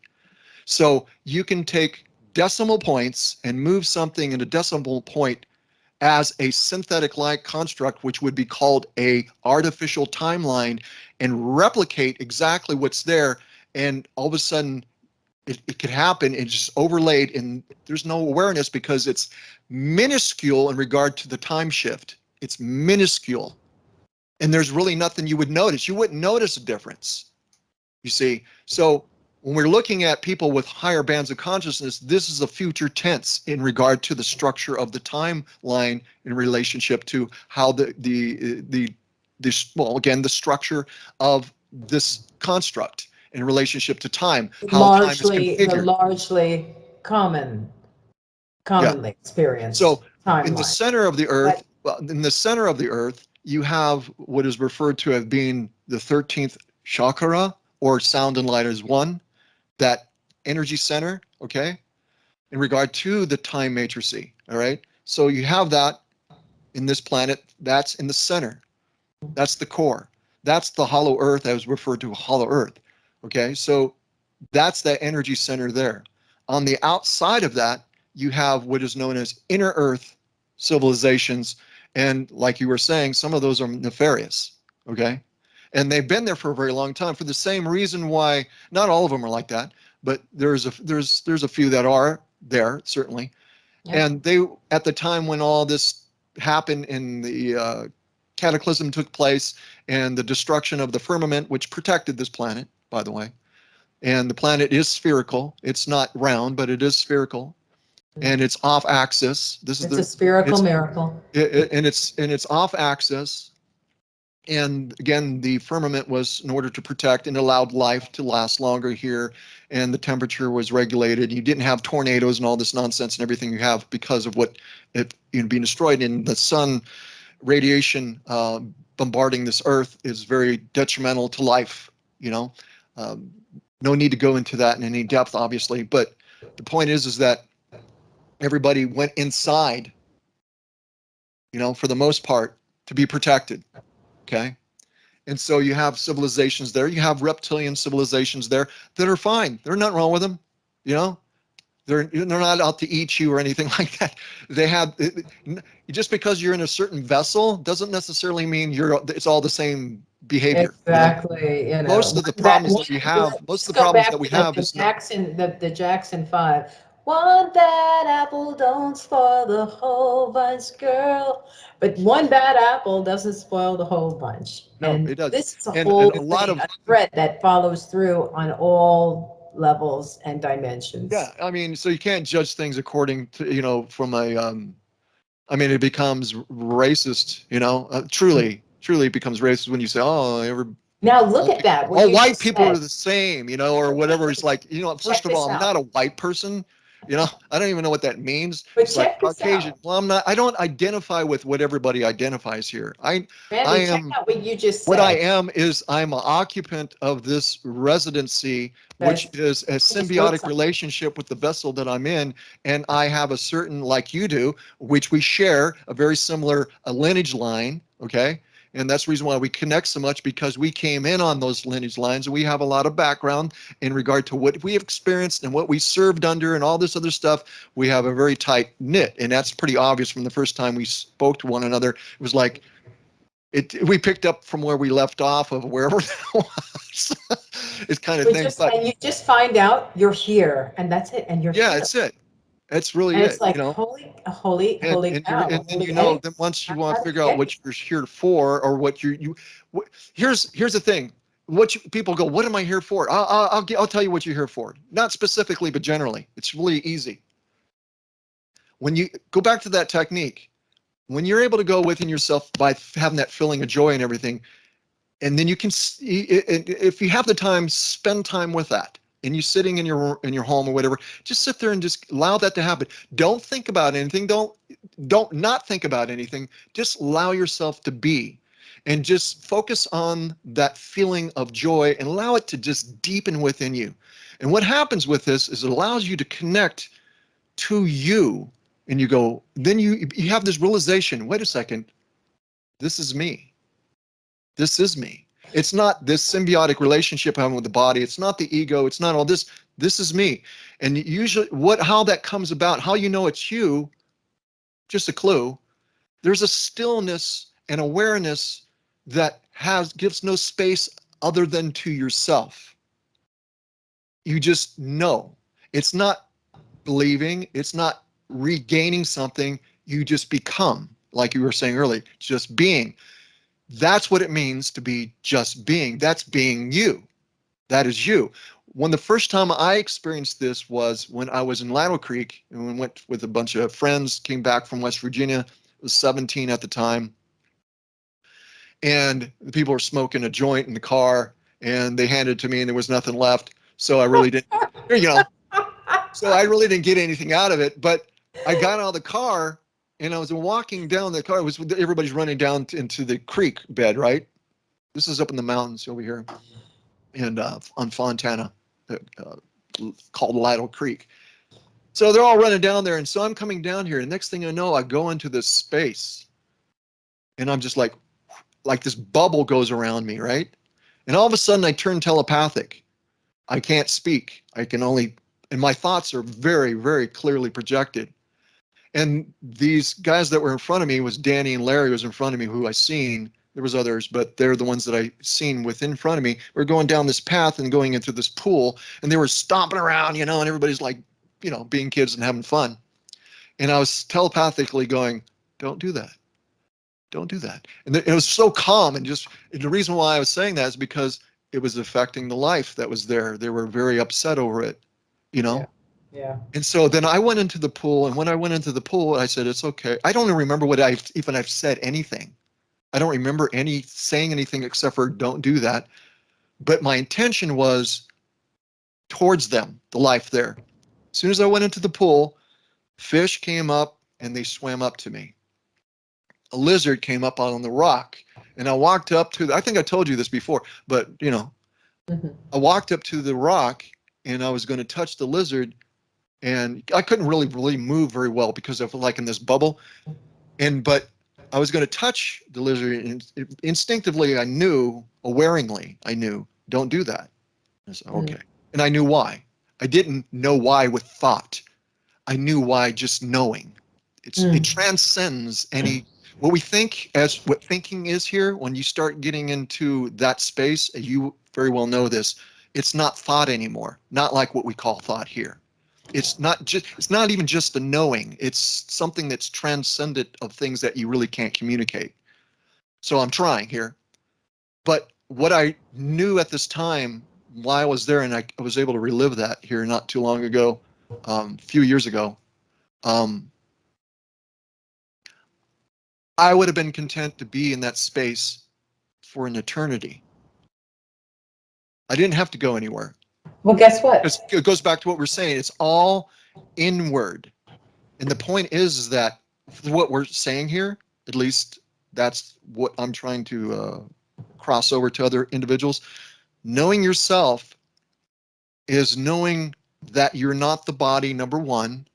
So you can take decimal points and move something in a decimal point as a synthetic like construct, which would be called a artificial timeline, and replicate exactly what's there. And all of a sudden, it could happen. It's just overlaid, and there's no awareness because it's minuscule in regard to the time shift. It's minuscule. And there's really nothing you would notice. You wouldn't notice a difference, you see. So when we're looking at people with higher bands of consciousness, this is a future tense in regard to the structure of the timeline in relationship to how well, again, the structure of this construct in relationship to time, how time is The configured. largely Yeah. commonly experienced So in the timeline. center of the But Earth, well, in the center of the Earth, you have what is referred to as being the 13th chakra, or sound and light as one, that energy center, okay, in regard to the time matrices, all right? So you have that in this planet, that's in the center. That's the core. That's the hollow earth. I was referred to hollow earth, okay? So that's that energy center there. On the outside of that, you have what is known as inner earth civilizations. And like you were saying, some of those are nefarious, okay? And they've been there for a very long time for the same reason why not all of them are like that, but there's a few that are there, certainly. yeah, And they, at the time when all this happened in the cataclysm took place and the destruction of the firmament, which protected this planet, by the way, and the planet is spherical. It's not round, but it is spherical, and it's off axis. This is it's a the spherical it's miracle. and it's off axis. And again, the firmament was in order to protect and allowed life to last longer here, and the temperature was regulated. You didn't have tornadoes and all this nonsense and everything you have because of what it being destroyed. And the sun radiation bombarding this Earth is very detrimental to life. You know, um, no need to go into that in any depth, obviously. But the point is that everybody went inside, you know, for the most part, to be protected. Okay. And so you have civilizations there. You have reptilian civilizations there that are fine. There's nothing wrong with them. You know, they're not out to eat you or anything like that. They have, just because you're in a certain vessel doesn't necessarily mean it's all the same behavior. You know, Exactly, you know, most of the that problems one, that we have, most of just the go problems back that we to have the is not. Jackson, the Jackson 5. One bad apple don't spoil the whole bunch, girl. But one bad apple doesn't spoil the whole bunch. No, And it doesn't. this is a And whole a lot thing, of, a thread that follows through on all levels and yeah, dimensions. I mean, so you can't judge things according to, you know, from a I mean, it becomes racist, you know, truly becomes racist when you say, oh, Now look all, at that, what all you white just people said. are the same, you know, or whatever. It's like, you know, Check first of this all, I'm out. not a white person, you know, I don't even know what that means. But It's like check this Caucasian. out. Well, I'm not, I don't identify with what everybody identifies here. I Randy, check am, out what you just what I said. am is I'm an occupant of this residency, which Guys, is a I just wrote symbiotic something. relationship with the vessel that I'm in. And I have a certain, like you do, which we share a very similar lineage line. Okay. And that's the reason why we connect so much, because we came in on those lineage lines and we have a lot of background in regard to what we have experienced and what we served under and all this other stuff. We have a very tight knit. And that's pretty obvious from the first time we spoke to one another. It was like, we picked up from where we left off of wherever that was. It's kind of We thing. just But and you just find out you're here, and that's it, and you're yeah, here, it's it. That's really and it's it, you like know. holy cow, And then, you holy know, eggs. then once you want How to did figure we out get what here? you're here for, or what what, here's the thing. People go, what am I here for? I'll tell you what you're here for. Not specifically, but generally. It's really easy. When you go back to that technique, when you're able to go within yourself by having that feeling of joy and everything, and then you can, if you have the time, spend time with that. And you sitting in your home or whatever, just sit there and just allow that to happen. Don't think about anything. Don't not think about anything. Just allow yourself to be, and just focus on that feeling of joy and allow it to just deepen within you. And what happens with this is it allows you to connect to you, and you go, then you have this realization. Wait a second, this is me. This is me. It's not this symbiotic relationship I'm having with the body. It's not the ego. It's not all this. This is me. And usually, how that comes about, how you know it's you, just a clue. There's a stillness and awareness that gives no space other than to yourself. You just know. It's not believing. It's not regaining something. You just become. like you were saying earlier, just being. That's what it means to be just being. That's being you. That is you. When the first time I experienced this was when I was in Lattle Creek and we went with a bunch of friends, came back from West Virginia. I was 17 at the time. And the people were smoking a joint in the car and they handed it to me and there was nothing left. So I really didn't, you know, so I really didn't get anything out of it. But I got out of the car and I was walking down the car. It was everybody's running down into the creek bed, right? This is up in the mountains over here and on Fontana, uh, called Lytle Creek. So they're all running down there. And so I'm coming down here. And next thing I know, I go into this space and I'm just like this bubble goes around me, right? And all of a sudden I turn telepathic. I can't speak. I can only, and my thoughts are very, very clearly projected. And these guys that were in front of me was Danny and Larry was in front of me, who I seen. There was others, but they're the ones that I seen within front of me. We're going down this path and going into this pool, and they were stomping around, and everybody's like, being kids and having fun. And I was telepathically going, "Don't do that. Don't do that." And it was so calm, and the reason why I was saying that is because it was affecting the life that was there. They were very upset over it, you know. Yeah. Yeah. And so then I went into the pool, and when I went into the pool, I said, "It's okay." I don't even remember what I've said anything. I don't remember saying anything except for "don't do that." But my intention was towards them, the life there. As soon as I went into the pool, fish came up and they swam up to me. A lizard came up on the rock, and I walked up to. I think I told you this before, but Mm-hmm. I walked up to the rock, and I was going to touch the lizard, and I couldn't really move very well because of like in this bubble. But I was going to touch the lizard, and instinctively I knew, awaringly I knew, don't do that. I said, okay. And I knew why. I didn't know why with thought. I knew why just knowing. It transcends any what we think as what thinking is here. When you start getting into that space, you very well know this, it's not thought anymore. Not like what we call thought here. It's not even just a knowing. It's something that's transcendent of things that you really can't communicate. So I'm trying here. But what I knew at this time while I was there, and I was able to relive that here not too long ago, a few years ago, um, I would have been content to be in that space for an eternity. I didn't have to go anywhere. Well, guess what? It goes back to what we're saying. It's all inward. And the point is that what we're saying here, at least that's what I'm trying to cross over to other individuals. Knowing yourself is knowing that you're not the body, number one,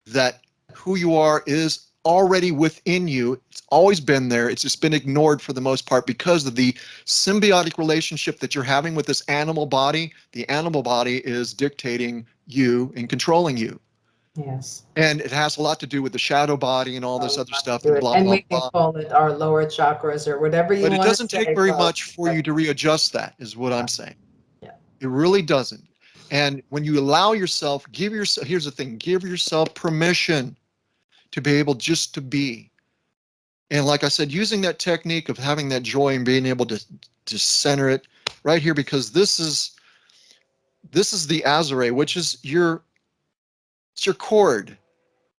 that who you are is already within you. It's always been there. It's just been ignored for the most part because of the symbiotic relationship that you're having with this animal body. The animal body is dictating you and controlling you. Yes. And it has a lot to do with the shadow body and all this other stuff Do and it. blah, And blah, we can blah. call it our lower chakras or whatever you But it want to doesn't take say, very much folks. for you to readjust that, is what I'm saying. Yeah. It really doesn't. And when you allow yourself, here's the thing, give yourself permission to be able just to be. And like I said, using that technique of having that joy and being able to center it right here, because this is the Azare, which is it's your cord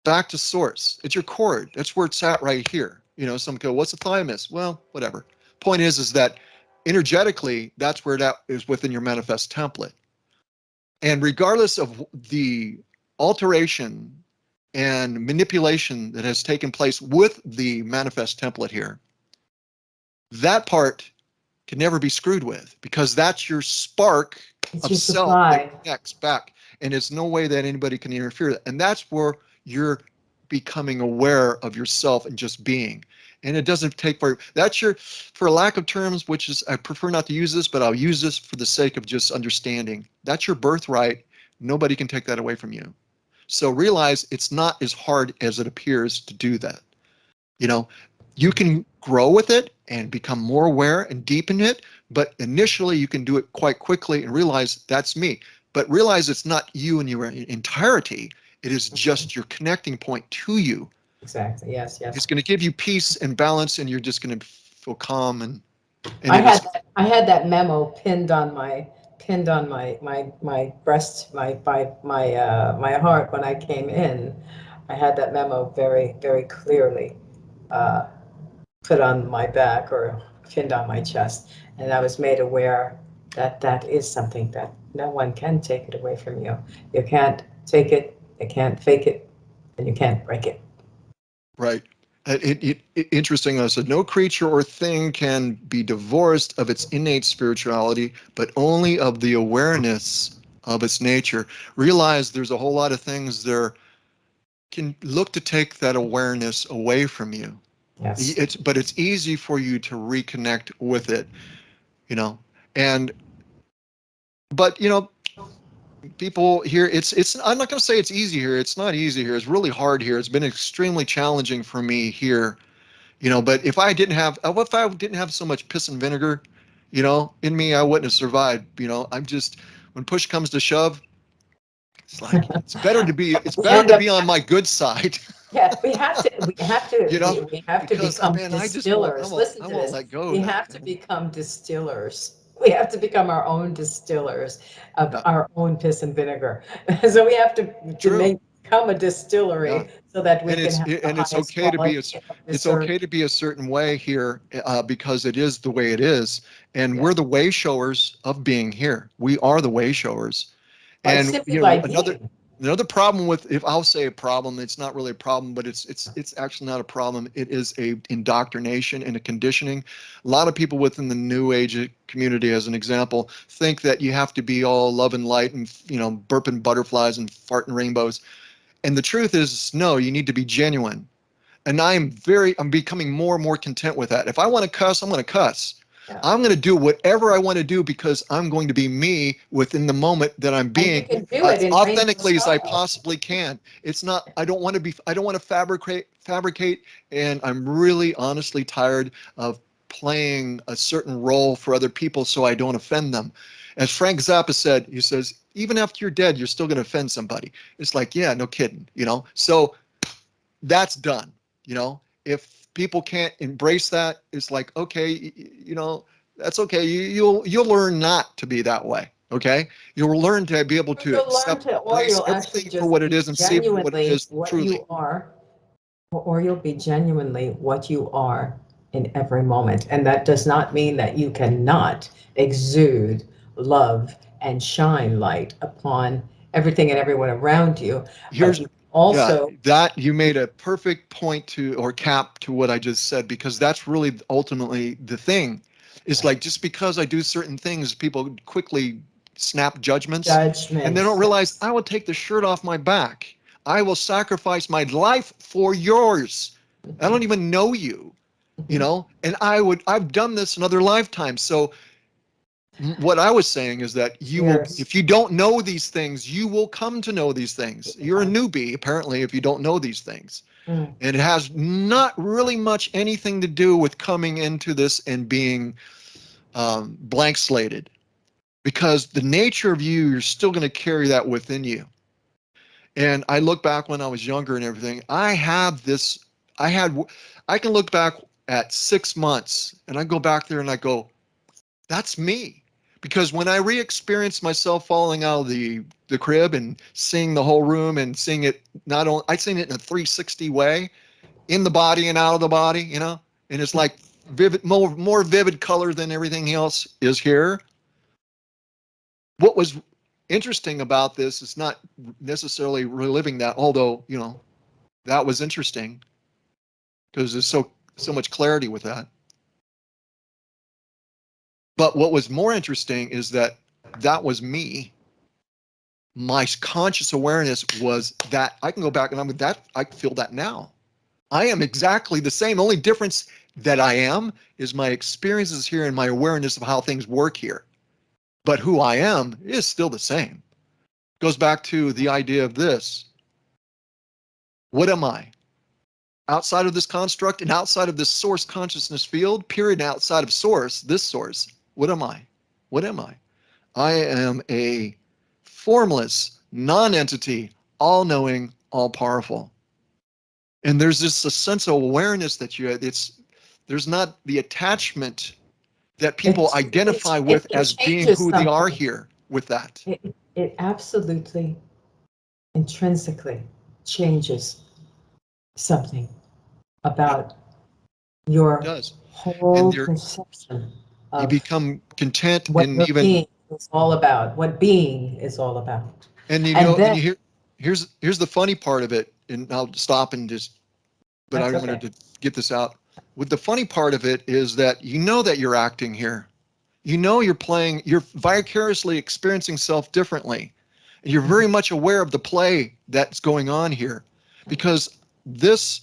back to source. It's your cord. That's where it's at right here. Some go, what's the thymus? Well, whatever. Point is that energetically, that's where that is within your manifest template. And regardless of the alteration and manipulation that has taken place with the manifest template here, that part can never be screwed with because that's your spark It's of your self supply. that connects back. And there's no way that anybody can interfere. And that's where you're becoming aware of yourself and just being. And it doesn't take for lack of terms, which is, I prefer not to use this, but I'll use this for the sake of just understanding. That's your birthright. Nobody can take that away from you. So realize it's not as hard as it appears to do that. You can grow with it and become more aware and deepen it, but initially you can do it quite quickly and realize that's me. But realize it's not you in your entirety. It is just your connecting point to you. Exactly. Yes. It's Yes. going to give you peace and balance, and you're just going to feel calm, and I it is. had I had that memo pinned on my breast, my heart when I came in. I had that memo very clearly uh, put on my back or pinned on my chest, and I was made aware that that is something that no one can take it away from you. You can't take it, you can't fake it, and you can't break it. Right. Interesting. I said, no creature or thing can be divorced of its innate spirituality, but only of the awareness of its nature. Realize there's a whole lot of things there can look to take that awareness away from you. Yes. But it's easy for you to reconnect with it, you know. And but people here, it's. I'm not going to say it's easy here. It's not easy here. It's really hard here. It's been extremely challenging for me here. But if I didn't have so much piss and vinegar, in me, I wouldn't have survived. I'm just, when push comes to shove, it's like, it's We better end to up be on my good side, Yeah, you know, we have to because become man, distillers. Listen I to won't this. let go We of that, have to man. become distillers. We have to become our own distillers of Yeah, our own piss and vinegar. So we have to true. become a Yeah. distillery so that we And can have the it's highest okay to be quality of it's distillers. okay to be a certain way here, because it is the way it is, and Yeah. we're the way showers of being here. We are the way showers. And Simply by being. another problem with, if I'll say a problem, it's not really a problem, but it's actually not a problem. It is a indoctrination and a conditioning. A lot of people within the New Age community, as an example, think that you have to be all love and light and burping butterflies and farting rainbows. And the truth is, no, you need to be genuine. And I'm becoming more and more content with that. If I want to cuss, I'm going to cuss. Yeah. I'm going to do whatever I want to do because I'm going to be me within the moment that I'm And you being can do it as in rainbow authentically as I style. possibly can. It's not, I don't want to fabricate. And I'm really honestly tired of playing a certain role for other people so I don't offend them. As Frank Zappa said, he says, even after you're dead, you're still going to offend somebody. It's like, yeah, no kidding. So that's done. If people can't embrace that, it's like, okay, that's okay. You'll learn not to be that way. Okay, you'll learn to be able Or to you'll learn accept, to, or embrace you'll actually everything for just what it be is and see it for what it genuinely is what truly. you are, or you'll be genuinely what you are in every moment. And that does not mean that you cannot exude love and shine light upon everything and everyone around you, but Here's, you yeah, also, that you made a perfect point to, or cap to, what I just said, because that's really ultimately the thing. It's like, just because I do certain things, people quickly snap judgments, and they don't judgment. realize I will take the shirt off my back. I will sacrifice my life for yours. I don't even know you, and I've done this in other lifetimes. So what I was saying is that Years. if you don't know these things, you will come to know these things. You're a newbie, apparently, if you don't know these things. Mm. And it has not really much anything to do with coming into this and being blank slated, because the nature of you're still going to carry that within you. And I look back when I was younger and everything, I had, I can look back at 6 months and I go back there and I go, that's me. Because when I re-experienced myself falling out of the crib and seeing the whole room and seeing it, not only I seen it in a 360 way, in the body and out of the body, and it's like vivid, more vivid color than everything else is here. What was interesting about this is not necessarily reliving that, although that was interesting because there's so much clarity with that. But what was more interesting is that that was me. My conscious awareness was that I can go back and I feel that now. I am exactly the same. The only difference that I am is my experiences here and my awareness of how things work here. But who I am is still the same. Goes back to the idea of this. What am I? Outside of this construct and outside of this source consciousness field, period, and outside of this source, what am I? What am I? I am a formless, non entity, all knowing, all powerful. And there's just a sense of awareness that there's not the attachment that people identify with It as being changes who they are something. here with that. It absolutely intrinsically changes something Yeah, about it your does. And whole perception you of become content what and your even being is all about, what being is all about. and you And know and then you hear here's the funny part of it, and I'll stop and just but I that's wanted okay. to get this out. With the funny part of it is that you know that you're acting here. You know you're playing, you're vicariously experiencing self differently. And you're very much aware of the play that's going on here because this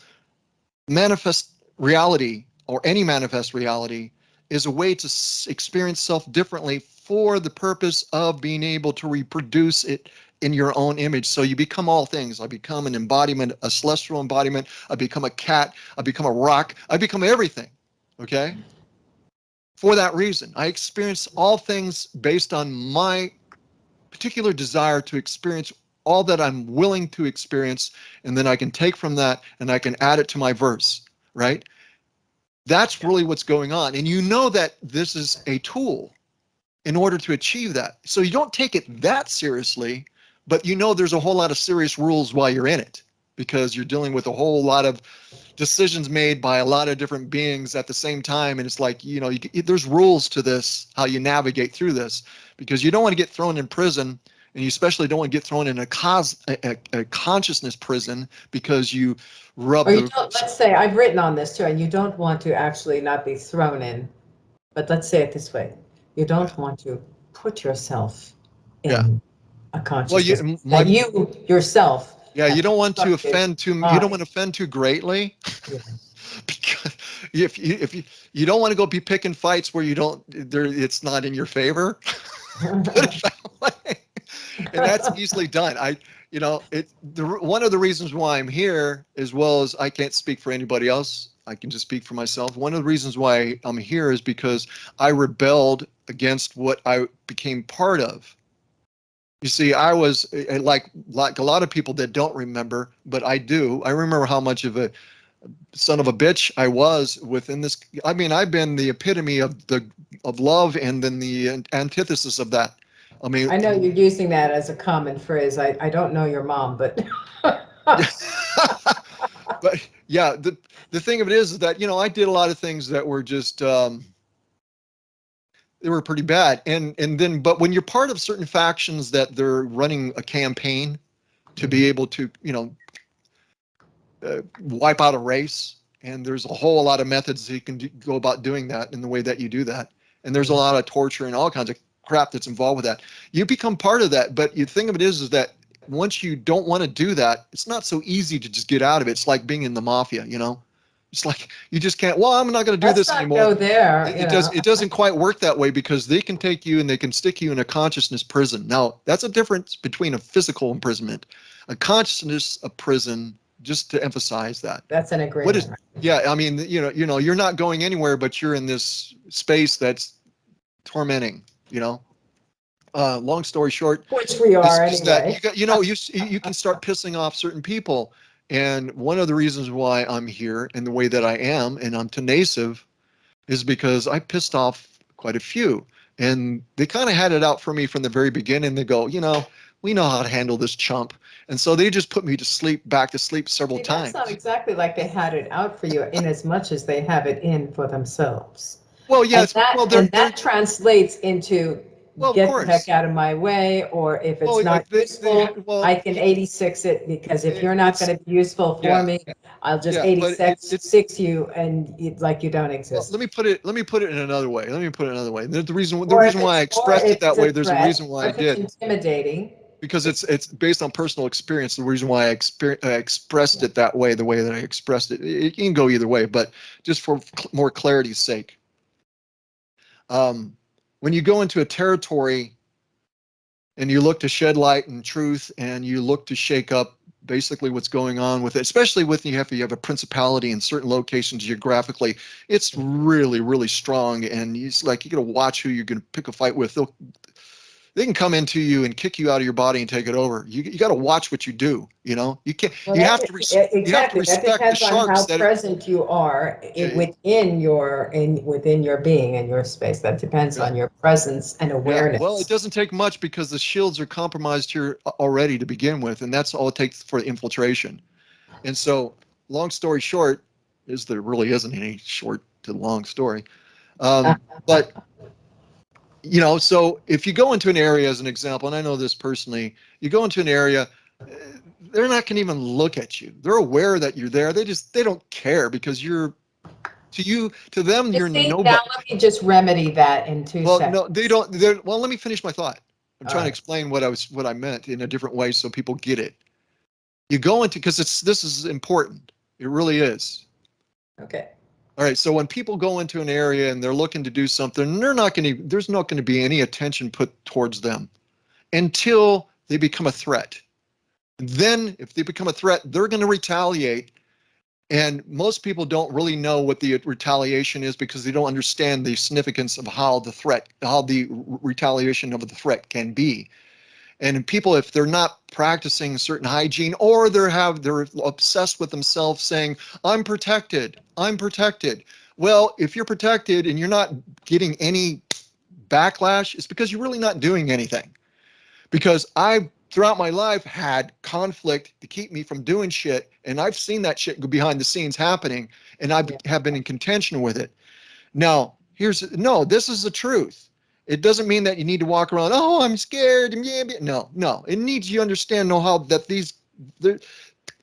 manifest reality or any manifest reality is a way to experience self differently for the purpose of being able to reproduce it in your own image. So you become all things. I become an embodiment, a celestial embodiment. I become a cat. I become a rock. I become everything. Okay? For that reason, I experience all things based on my particular desire to experience all that I'm willing to experience, and then I can take from that and I can add it to my verse, right? That's really what's going on. And you know that this is a tool in order to achieve that. So you don't take it that seriously, but you know there's a whole lot of serious rules while you're in it because you're dealing with a whole lot of decisions made by a lot of different beings at the same time. And it's like, you know, there's rules to this, how you navigate through this, because you don't want to get thrown in prison. And you especially don't want to get thrown in a consciousness prison because you rub Or you the, don't, let's say, I've written on this too, and you don't want to actually not be thrown in, but let's say it this way. You yeah, don't want to put yourself yeah. in a Well, consciousness that you yourself yeah, you have don't want to constructed offend too, you don't by. want to offend too greatly. Yes. Because if you don't want to go be picking fights where you don't there it's not in your favor. Put it that way. And that's easily done. One of the reasons why I'm here, as well as I can't speak for anybody else, I can just speak for myself. One of the reasons why I'm here is because I rebelled against what I became part of. You see, I was like a lot of people that don't remember, but I do. I remember how much of a son of a bitch I was within this. I mean, I've been the epitome of love and then the antithesis of that. I mean, I know you're using that as a common phrase. I don't know your mom, but yeah. But yeah, the thing of it is that I did a lot of things that were just they were pretty bad. And then but when you're part of certain factions that they're running a campaign to be able to wipe out a race, and there's a whole lot of methods that you can go about doing that in the way that you do that, and there's a lot of torture and all kinds of crap that's involved with that. You become part of that, but the thing of it is that once you don't want to do that, it's not so easy to just get out of it. It's like being in the mafia. It's like you just can't, well, I'm not going to do let's this not anymore. go there, It doesn't quite work that way because they can take you and they can stick you in a consciousness prison. Now, that's a difference between a physical imprisonment. A consciousness of prison, just to emphasize that. That's an What is agreement. Yeah, I mean, you're not going anywhere, but you're in this space that's tormenting, you know. Long story short, Which we are is that anyway. you can start pissing off certain people. And one of the reasons why I'm here and the way that I am and I'm tenacious is because I pissed off quite a few. And they kind of had it out for me from the very beginning. They go, we know how to handle this chump. And so they just put me back to sleep several See, that's not times. exactly like they had it out for you in as much as they have it in for themselves. Well, And yes, that well, and that translates into well, of get the heck course. out of my way, or if it's Well, not useful, well, I can 86 it because if you're not it's going to be useful for yeah, me, I'll just yeah, but 86 it's you and like you don't well, exist. let me put it in another way. Let me put it another way. The Or if reason why I it's or expressed it if that it's a way, there's a threat, reason why or I if it's did. intimidating. Because it's based on personal experience. The reason why I expressed it that way, the way that I expressed it, it can go either way. But just for more clarity's sake, um, when you go into a territory and you look to shed light and truth, and you look to shake up basically what's going on with it, especially with you have a principality in certain locations geographically, it's really really strong, and it's like you got to watch who you're going to pick a fight with. they can come into you and kick you out of your body and take it over. You got to watch what you do. You can't. Well, You have to you have to exactly. That respect the depends on sharks how that present you are yeah, within your being and your space. That depends yeah, on your presence and yeah. Well, it awareness. doesn't take much because the shields are compromised here already to begin with, and that's all it takes for infiltration. And so, long story short, is there really isn't any short to long story. But so if you go into an area as an example, and I know this personally, you go into an area, uh, they're not going to even look at you. They're aware that you're there. They don't care because to them, You you're see, now nobody. let me just remedy that in two Well, seconds. no, they don't. Well, let me finish my thought. I'm All trying to right. explain what I meant in a different way so people get it. You go into because this is important. It really is. Okay. All right, so when people go into an area and they're looking to do something, there's not going to be any attention put towards them until they become a threat. Then, if they become a threat, they're going to retaliate. And most people don't really know what the retaliation is because they don't understand the significance of how the retaliation of the threat can be. And people, if they're not practicing certain hygiene, or they're obsessed with themselves saying, I'm protected, I'm protected. Well, if you're protected and you're not getting any backlash, it's because you're really not doing anything. Because I, throughout my life, had conflict to keep me from doing shit, and I've seen that shit go behind the scenes happening, and I Yeah. have been in contention with it. Now, no, this is the truth. It doesn't mean that you need to walk around, oh, I'm scared. No, no. It needs you understand, know how that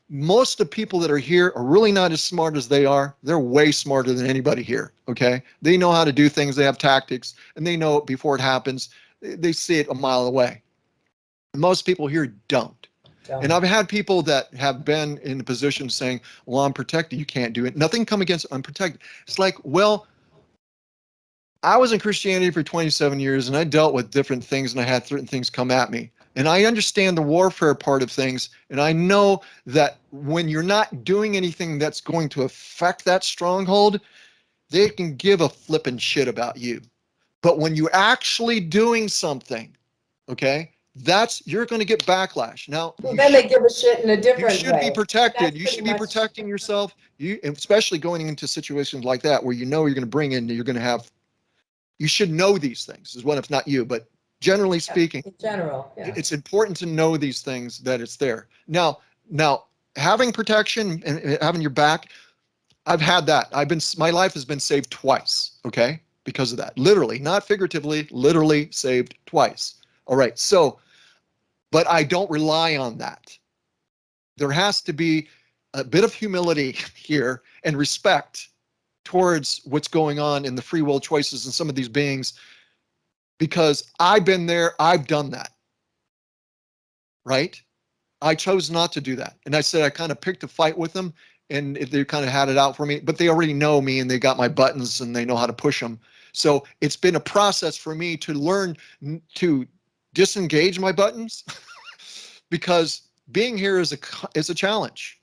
most of the people that are here are really not as smart as they are. They're way smarter than anybody here. Okay. They know how to do things. They have tactics and they know it before it happens. They see it a mile away. Most people here don't. And Don't. I've had people that have been in a position saying, well, I'm protected. You can't do it. Nothing come against unprotected. It's like, well, I was in Christianity for 27 years and I dealt with different things and I had certain things come at me. And I understand the warfare part of things. And I know that when you're not doing anything that's going to affect that stronghold, they can give a flippin' shit about you. But when you're actually doing something, okay, you're going to get backlash. Now, Well, then they give a shit in a you different should be way. And protected. that's You pretty should be much, protecting yourself. Especially going into situations like that where you're going to bring in, you're going to have you should know these things is what if not you, but generally yeah, speaking, in general, yeah. it's important to know these things that it's there. Now having protection and having your back, I've had that. My life has been saved twice, okay? Because of that. Literally, not figuratively, literally saved twice. All right. So, but I don't rely on that. There has to be a bit of humility here and respect towards what's going on in the free will choices in some of these beings because I've been there, I've done that, right? I chose not to do that. And I said I kind of picked a fight with them and they kind of had it out for me, but they already know me and they got my buttons and they know how to push them. So it's been a process for me to learn to disengage my buttons because being here is a challenge.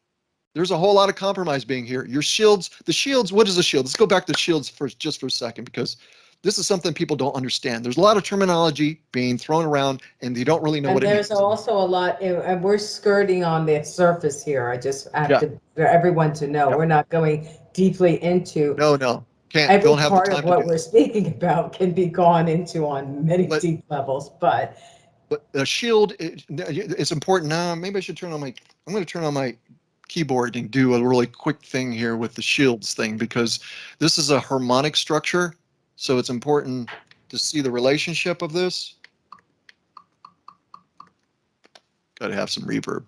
There's a whole lot of compromise being here. The shields, what is a shield? Let's go back to shields just for a second because this is something people don't understand. There's a lot of terminology being thrown around and they don't really know And what it there's means. also a lot, and we're skirting on the surface here. I just have Yeah. to, for everyone to know, Yep. we're not going deeply into No. every Don't have the part of time to do what we're that. speaking about can be gone into on many But deep levels, but a shield it's important. Now, maybe I should I'm going to turn on my keyboard and do a really quick thing here with the shields thing because this is a harmonic structure. So it's important to see the relationship of this. Got to have some reverb.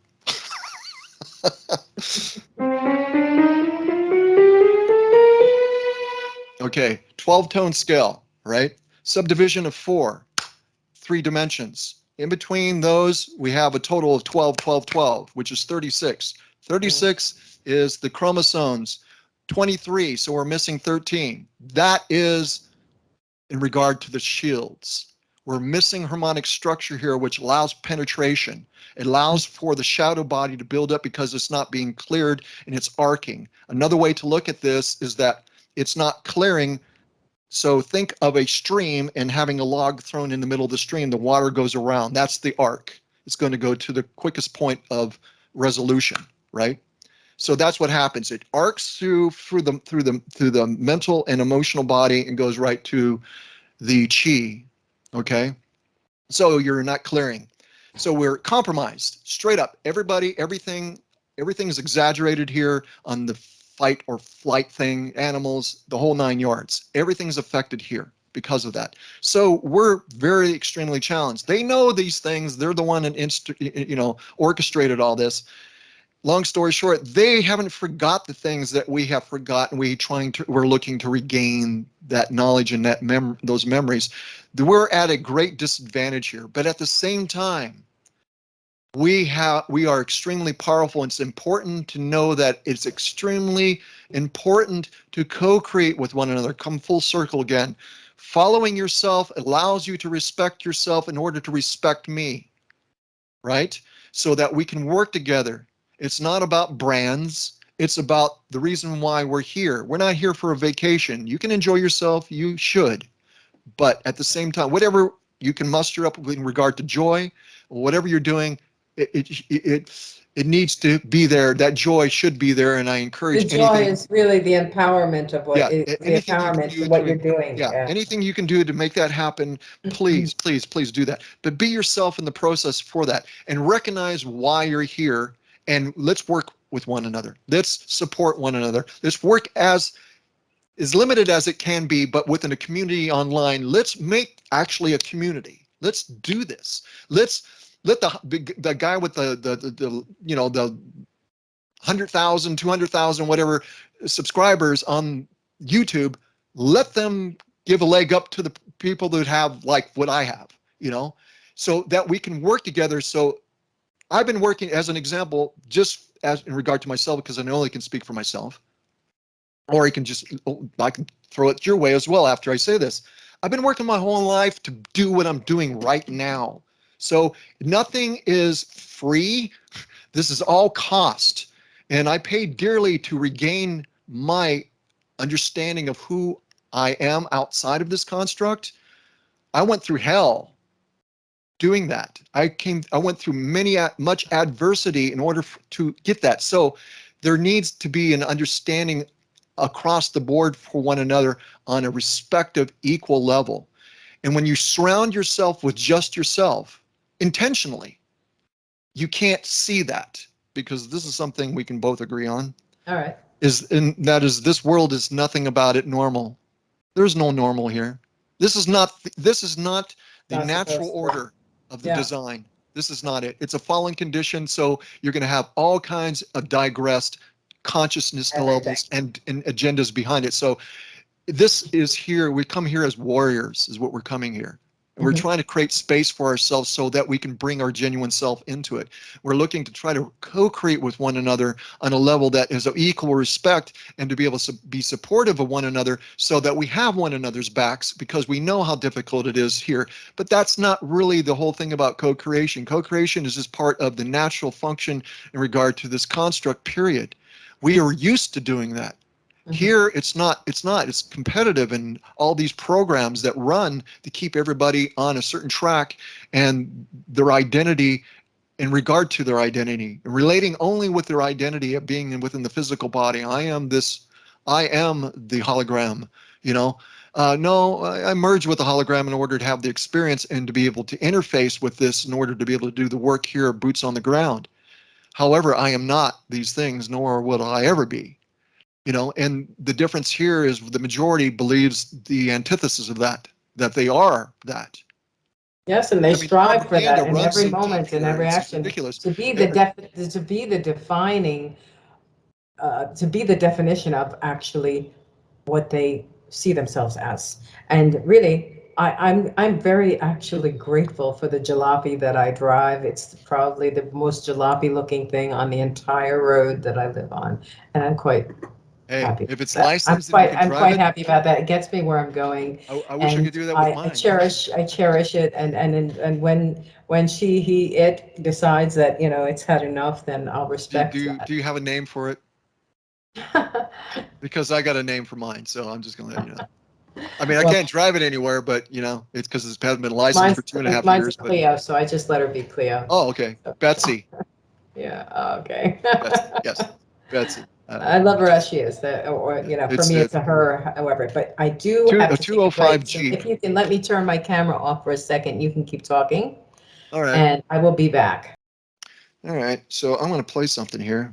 Okay, 12 tone scale, right? Subdivision of 4, 3 dimensions. In between those, we have a total of 12, 12, 12, which is 36. 36 is the chromosomes. 23, so we're missing 13. That is in regard to the shields. We're missing harmonic structure here, which allows penetration. It allows for the shadow body to build up because it's not being cleared and it's arcing. Another way to look at this is that it's not clearing So think of a stream and having a log thrown in the middle of the stream. The water goes around. That's the arc. It's going to go to the quickest point of resolution, right? So that's what happens. It arcs through the mental and emotional body and goes right to the chi. Okay, so you're not clearing. So we're compromised straight up. Everything is exaggerated here on the fight or flight thing, animals, the whole 9 yards. Everything's affected here because of that. So we're very extremely challenged. They know these things. They're the one that orchestrated all this. Long story short, they haven't forgot the things that we have forgotten. We're looking to regain that knowledge and those memories. We're at a great disadvantage here, but at the same time, we are extremely powerful. And it's important to know that it's extremely important to co-create with one another. Come full circle again. Following yourself allows you to respect yourself in order to respect me, right? So that we can work together. It's not about brands. It's about the reason why we're here. We're not here for a vacation. You can enjoy yourself. You should. But at the same time, whatever you can muster up in regard to joy, whatever you're doing, it needs to be there. That joy should be there. And I The encourage joy anything. is really the empowerment of Yeah, the anything you can empowerment to do what to you're doing. yeah, Yeah. anything you can do to make that happen, please, please, please do that. But be yourself in the process for that and recognize why you're here and let's work with one another. Let's support one another. Let's work as limited as it can be, but within a community online. Let's make actually a community. Let's do this. Let the guy with the 100,000, 200,000, whatever subscribers on YouTube, let them give a leg up to the people that have like what I have, so that we can work together. So I've been working as an example, just as in regard to myself, because I know I can speak for myself, or I can throw it your way as well after I say this. I've been working my whole life to do what I'm doing right now. So nothing is free. This is all cost. And I paid dearly to regain my understanding of who I am outside of this construct. I went through hell doing that. I went through much adversity in order to get that. So there needs to be an understanding across the board for one another on a respective equal level. And when you surround yourself with just yourself intentionally, you can't see that, because this is something we can both agree on. All right. That is, this world is nothing about it normal. There's no normal here. This is not the Not natural supposed to be. order of the Yeah. design. This is not it. It's a fallen condition, so you're going to have all kinds of digressed consciousness Everything. levels and agendas behind it. So this is here. We come here as warriors, is what we're coming here. And we're Hmm. trying to create space for ourselves so that we can bring our genuine self into it. We're looking to try to co-create with one another on a level that is of equal respect, and to be able to be supportive of one another so that we have one another's backs, because we know how difficult it is here. But that's not really the whole thing about co-creation. Co-creation is just part of the natural function in regard to this construct, period. We are used to doing that. Hmm. Here, it's competitive, and all these programs that run to keep everybody on a certain track, and their identity, in regard to their identity, relating only with their identity of being within the physical body. I am the hologram, you know. No, I merge with the hologram in order to have the experience and to be able to interface with this in order to be able to do the work here, boots on the ground. However, I am not these things, nor will I ever be. And the difference here is the majority believes the antithesis of that they are that. Yes, and they I mean, strive for propaganda that in runs every so deep moment, in here, every it's action, ridiculous. to be Every, to be the defining, to be the definition of actually what they see themselves as. And really, I'm very actually grateful for the jalopy that I drive. It's probably the most jalopy looking thing on the entire road that I live on, and I'm quite hey, happy if about it's that. licensed and you can I'm drive quite it, happy about that. It gets me where I'm going, I wish I could and do that with I mine. cherish it. And when it decides that it's had enough, then I'll Do, respect do, that. do you have a name for it? Because I got a name for mine, so I'm just going to let you know. I mean, I Well, can't drive it anywhere, but it's because it hasn't been licensed for mine's 2.5 years. mine's a But Clio, so I just let her be Clio. oh, okay, So, Betsy, yeah, okay. Betsy, yes, Betsy. I love her as she is. Or for It's me, a it's a her. However, but I do two have a to take a 205 break. So Jeep. if you can let me turn my camera off for a second, you can keep talking, All right, and I will be back. all right. So I'm going to play something here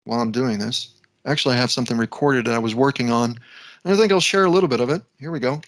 while I'm doing this. Actually, I have something recorded that I was working on, and I think I'll share a little bit of it. Here we go.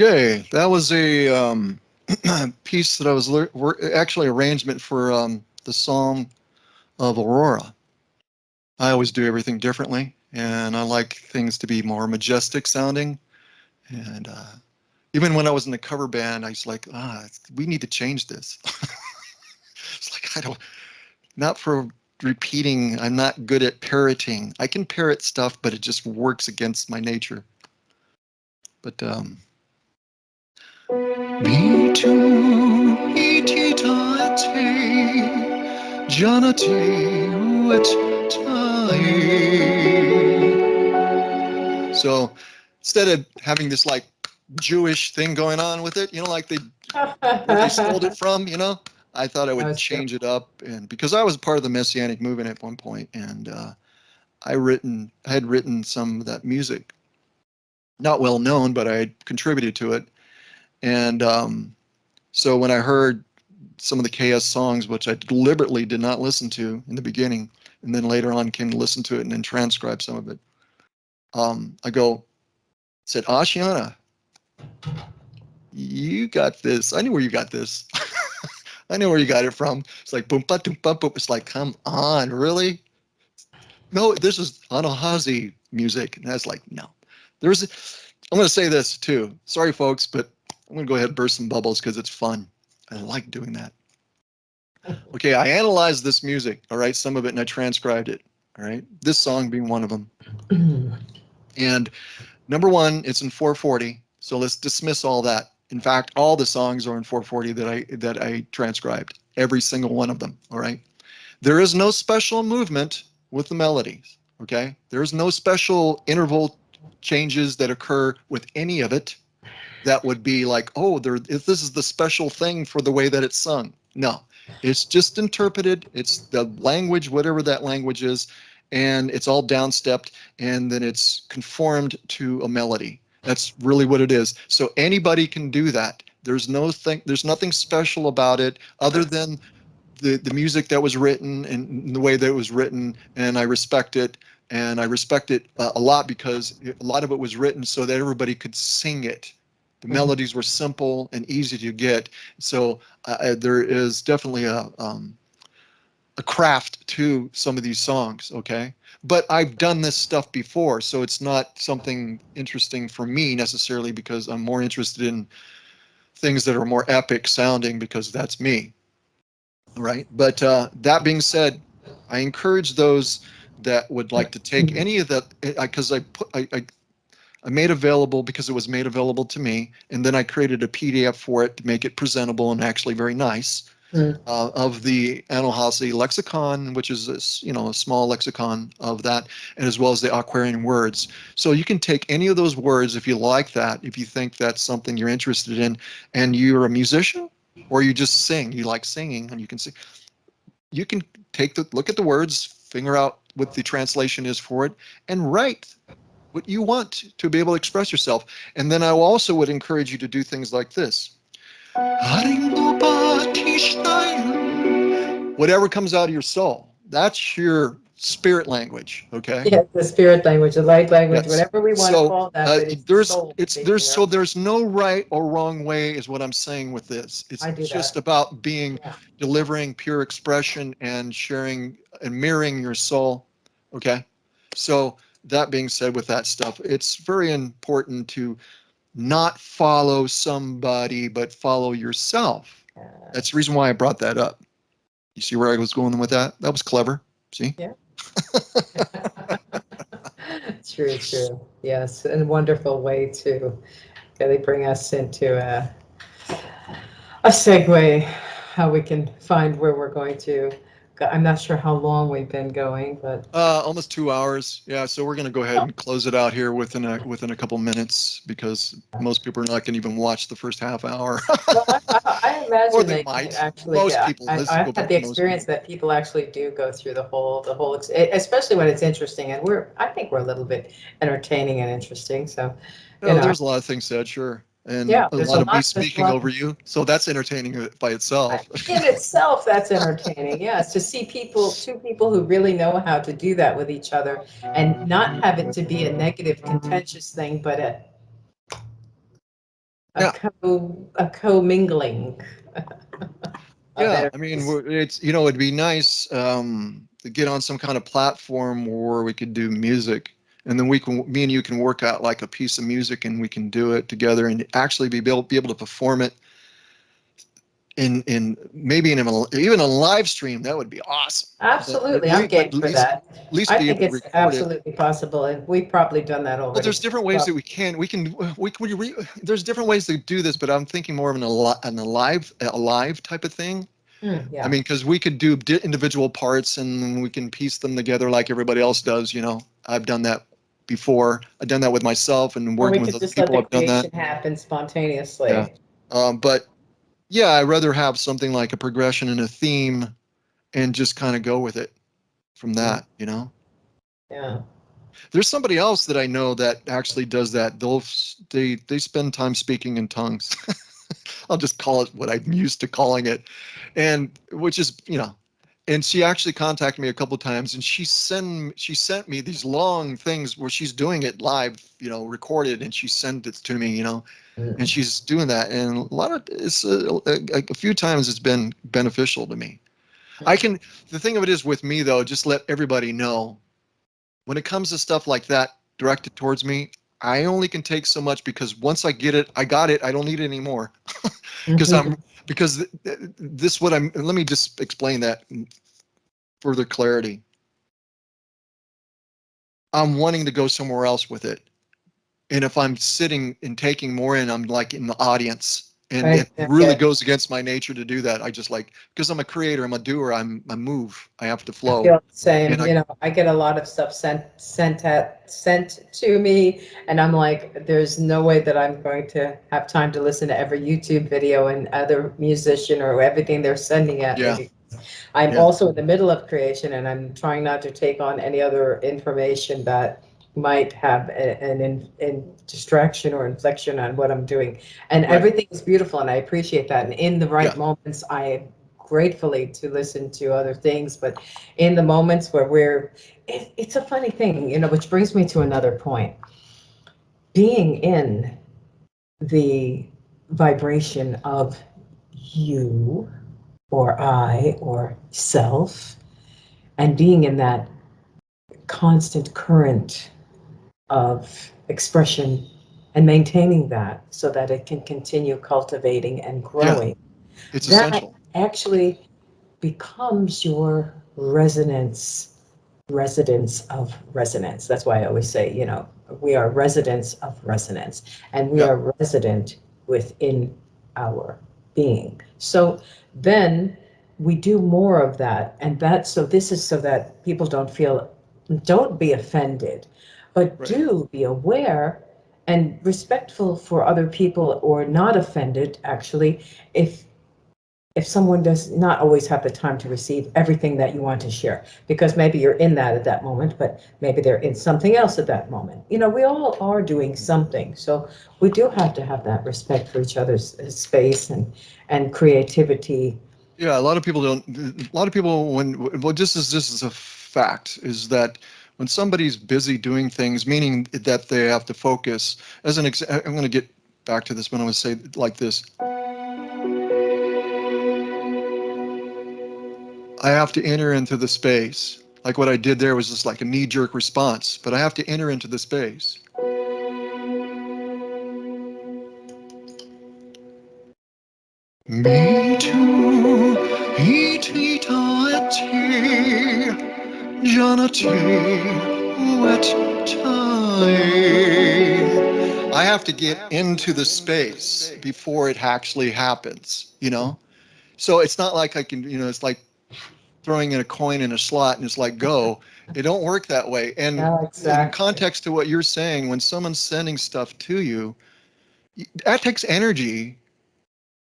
Okay, that was a piece that I was actually arrangement for the Psalm of Aurora. I always do everything differently, and I like things to be more majestic sounding. And even when I was in the cover band, I was like, we need to change this. It's like, I don't, not for repeating. I'm not good at parroting. I can parrot stuff, but it just works against my nature. But B2 ititate janati wet So instead of having this like Jewish thing going on with it, like where they stole it from, I thought I That would was true. change it up, and because I was part of the Messianic movement at one point, and I had written some of that music, not well known, but I had contributed to it, and so when I heard some of the KS songs, which I deliberately did not listen to in the beginning, and then later on came to listen to it and then transcribe some of it, I said, Ashiana, you got this. I knew where you got this. I know where you got it from. It's like boom, ba, doom, ba, boom. It's like, come on, really? No, this is Anahazi music. And that's like, no. There's, I'm going to say this too. Sorry, folks, but I'm going to go ahead and burst some bubbles because it's fun. I like doing that. Okay, I analyzed this music, all right, some of it, and I transcribed it, all right? This song being one of them. And number one, it's in 440, so let's dismiss all that. In fact, all the songs are in 440 that I transcribed, every single one of them, all right? There is no special movement with the melodies, okay? There's no special interval changes that occur with any of it that would be like, oh, this is the special thing for the way that it's sung. No, it's just interpreted. It's the language, whatever that language is, and it's all downstepped, and then it's conformed to a melody. That's really what it is. So anybody can do that. There's nothing special about it other than the music that was written and the way that it was written, and I respect it. And I respect it a lot because a lot of it was written so that everybody could sing it. The melodies were simple and easy to get. So there is definitely a craft to some of these songs, okay? But I've done this stuff before, so it's not something interesting for me necessarily because I'm more interested in things that are more epic sounding because that's me. right? But that being said, I encourage those that would like to take any of that, because I made available because it was made available to me, and then I created a PDF for it to make it presentable and actually very nice. Mm. Of the Anahasi lexicon, which is this, a small lexicon of that, and as well as the Aquarian words. So you can take any of those words if you like that, if you think that's something you're interested in, and you're a musician, or you just sing, you like singing, and you can sing. You can look at the words, figure out what the translation is for it, and write what you want to be able to express yourself. And then I also would encourage you to do things like this. Whatever comes out of your soul, that's your spirit language. Okay. Yeah, the spirit language, the light language, Yes. whatever we want to So call that, but it's the soul speaking, right? there's no right or wrong way is what I'm saying with this. It's I do just that. about being Yeah. delivering pure expression and sharing and mirroring your soul. Okay. So that being said, with that stuff, it's very important to not follow somebody, but follow yourself. That's the reason why I brought that up. You see where I was going with that? That was clever. See? Yeah. True, true. Yes, and a wonderful way to really bring us into a segue, how we can find where we're going to go. I'm not sure how long we've been going, but Almost 2 hours. Yeah, so we're gonna go ahead oh, and close it out here within a couple minutes because most people are not gonna even watch the first half hour, well, I or imagine they they might might. actually Most get. people. Let's I've go had back the to most experience people. that people actually do go through especially when it's interesting, and I think we're a little bit entertaining and interesting. So, you Oh, know, there's a lot of things said, sure, and yeah, a there's a lot of me lot. There's a speaking lot. over you, so that's entertaining by itself. In itself, that's entertaining. Yes, to see two people who really know how to do that with each other, and not have it to be a negative, contentious thing, but Yeah, a co-mingling of yeah. I mean, energies. it'd be nice to get on some kind of platform where we could do music, and then me and you can work out like a piece of music, and we can do it together, and actually be able to perform it in maybe even a live stream. That would be awesome. But Absolutely, I'm but game for that. at least I be think able to it's record it. absolutely possible, and we've probably done that Well, already. there's different ways that we can there's different ways to do this, but I'm thinking more of an alive type of thing. I Yeah. mean, because we could do individual parts and we can piece them together like everybody else does. I've done that before. I've done that with myself and Or we working with could other just let people. the I've done that. creation happen Yeah. spontaneously. But yeah, I'd rather have something like a progression and a theme and just kind of go with it from Mm. that. Yeah. There's somebody else that I know that actually does that. They spend time speaking in tongues. I'll just call it what I'm used to calling it, and which is and she actually contacted me a couple of times, and she sent me these long things where she's doing it live, recorded, and she sent it to me. And Mm. she's doing that, and a lot of it's a few times it's been beneficial to me. I can The thing of it is with me though, just let everybody know when it comes to stuff like that directed towards me, I only can take so much because once I get it, I got it. I don't need it anymore. because I'm because this what I'm. Let me just explain that in further clarity. I'm wanting to go somewhere else with it, and if I'm sitting and taking more in, I'm like in the audience, and Right. it really Okay. goes against my nature to do that. I just like because I'm a creator, I'm a doer, I move, I have to I flow, feel the same. and I I get a lot of stuff sent to me, and I'm like, there's no way that I'm going to have time to listen to every YouTube video and other musician or everything they're sending at yeah me. I'm yeah also in the middle of creation, and I'm trying not to take on any other information that might have an distraction or inflection on what I'm doing. And right everything is beautiful, and I appreciate that. And in the yeah right moments, I gratefully to listen to other things, but in the moments where it's a funny thing, which brings me to another point. Being in the vibration of you or I or self, and being in that constant current of expression and maintaining that so that it can continue cultivating and yeah growing. it's That essential. actually becomes your residence of resonance. That's why I always say, we are residents of resonance, and we Yeah. are resident within our being. So then we do more of that, and so this is so that people don't be offended, but Right. do be aware and respectful for other people, or not offended, actually, if someone does not always have the time to receive everything that you want to share, because maybe you're in that at that moment, but maybe they're in something else at that moment. We all are doing something, so we do have to have that respect for each other's space and creativity. Yeah, a lot of people don't. A lot of people, well, this is a fact, is that when somebody's busy doing things, meaning that they have to focus. I'm going to get back to this, but I'm going to say it like this: I have to enter into the space. Like what I did there was just like a knee-jerk response, but I have to enter into the space. Me too, iti taeti, janati, wet tie. I have to get into the space before it actually happens, you know? So it's not like I can, it's like throwing in a coin in a slot and it's like go. It don't work that way. And Yeah, in exactly. context to what you're saying, when someone's sending stuff to you, that takes energy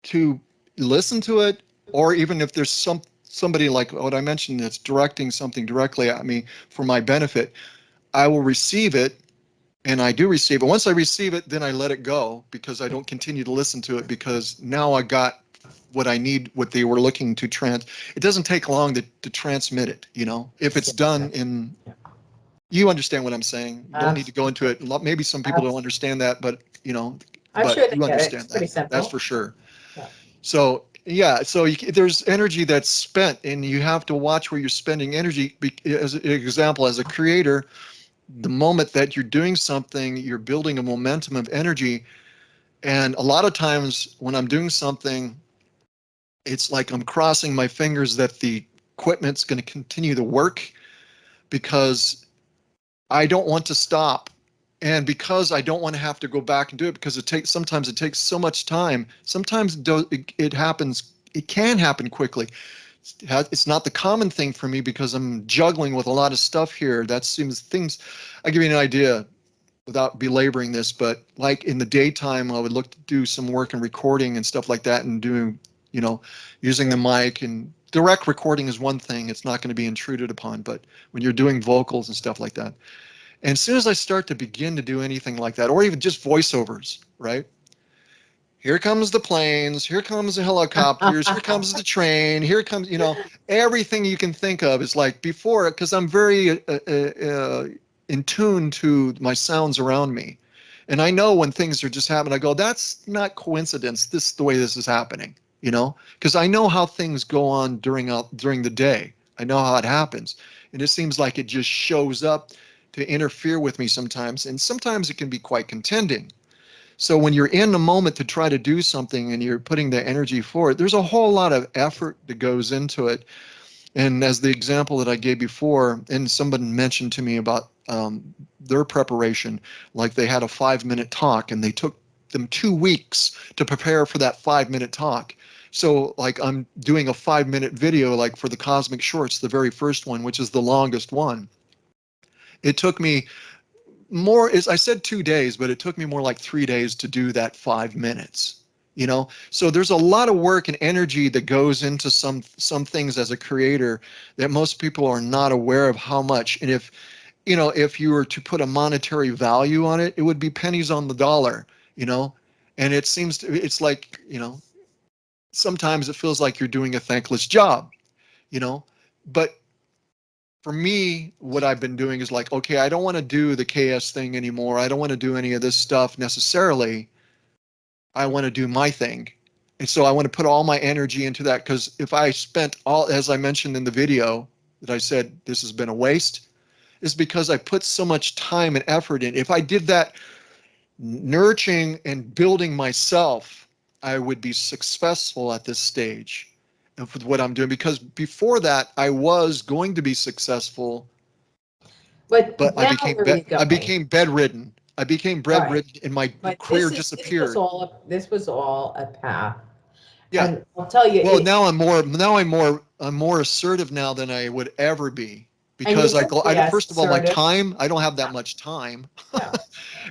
to listen to it, or even if there's somebody like what I mentioned that's directing something directly at me for my benefit, I will receive it, and I do receive it. Once I receive it, then I let it go because I don't continue to listen to it, because now I got what I need, what they were looking to it doesn't take long to transmit it, if it's done in, Yeah, you understand what I'm saying. Don't need to go into absolutely. it. Maybe some people don't Absolutely. understand that, I'm but sure they you get it. It's understand pretty that. That's simple. for sure. Yeah. So yeah, so there's energy that's spent, and you have to watch where you're spending energy. As an example, as a creator, the moment that you're doing something, you're building a momentum of energy. And a lot of times when I'm doing something, it's like I'm crossing my fingers that the equipment's going to continue to work, because I don't want to stop. And because I don't want to have to go back and do it, because sometimes it takes so much time. Sometimes it happens, it can happen quickly. It's not the common thing for me because I'm juggling with a lot of stuff here. That seems things. I'll give you an idea without belaboring this, but like in the daytime, I would look to do some work and recording and stuff like that, and doing, you know, using the mic. And direct recording is one thing, it's not going to be intruded upon, but when you're doing vocals and stuff like that. And as soon as I start to begin to do anything like that, or even just voiceovers, right? Here comes the planes, here comes the helicopters, here comes the train, here comes, everything you can think of is like before, because I'm very in tune to my sounds around me. And I know when things are just happening, I go, that's not coincidence. This is the way this is happening, because I know how things go on during the day. I know how it happens. And it seems like it just shows up to interfere with me sometimes. And sometimes it can be quite contending. So when you're in the moment to try to do something and you're putting the energy for it, there's a whole lot of effort that goes into it. And as the example that I gave before, and somebody mentioned to me about their preparation, like they had a 5-minute talk and they took them 2 weeks to prepare for that 5-minute talk. So like I'm doing a 5-minute video, like for the Cosmic Shorts, the very first one, which is the longest one. It took me more, is I said 2 days, but it took me more like 3 days to do that 5 minutes. So there's a lot of work and energy that goes into some things as a creator that most people are not aware of how much. And if you were to put a monetary value on it, it would be pennies on the dollar. you know and it's like, sometimes it feels like you're doing a thankless job. you know but for me, what I've been doing is like, okay, I don't want to do the KS thing anymore. I don't want to do any of this stuff necessarily. I want to do my thing. And so I want to put all my energy into that, because if I spent all, as I mentioned in the video that I said, this has been a waste, is because I put so much time and effort in. If I did that nurturing and building myself, I would be successful at this stage. of what I'm doing, because before that I was going to be successful, But but now where are you I going? became bedridden. I became Right. bedridden and my But career disappeared. this was all a path. Yeah. And I'll tell you, Well, I'm more assertive now than I would ever be, and you because wouldn't be as first of all, my assertive. time, I don't have that Yeah. much time. Yeah.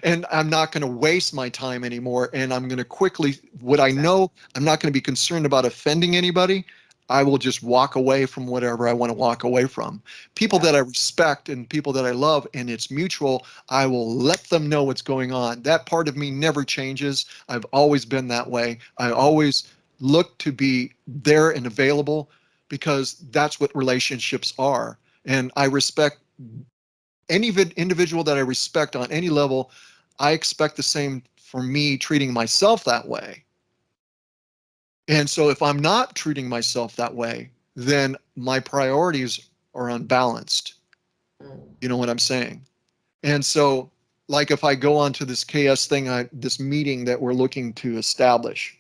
And I'm not going to waste my time anymore. And I'm going to quickly, what I Exactly. know, I'm not going to be concerned about offending anybody. I will just walk away from whatever I want to walk away from. People Yeah. that I respect and people that I love, and it's mutual, I will let them know what's going on. That part of me never changes. I've always been that way. I always look to be there and available, because that's what relationships are. And I respect any individual that I respect on any level. I expect the same for me treating myself that way. And so if I'm not treating myself that way, then my priorities are unbalanced. Mm. You know what I'm saying? And so, like, if I go on to this KS thing, this meeting that we're looking to establish,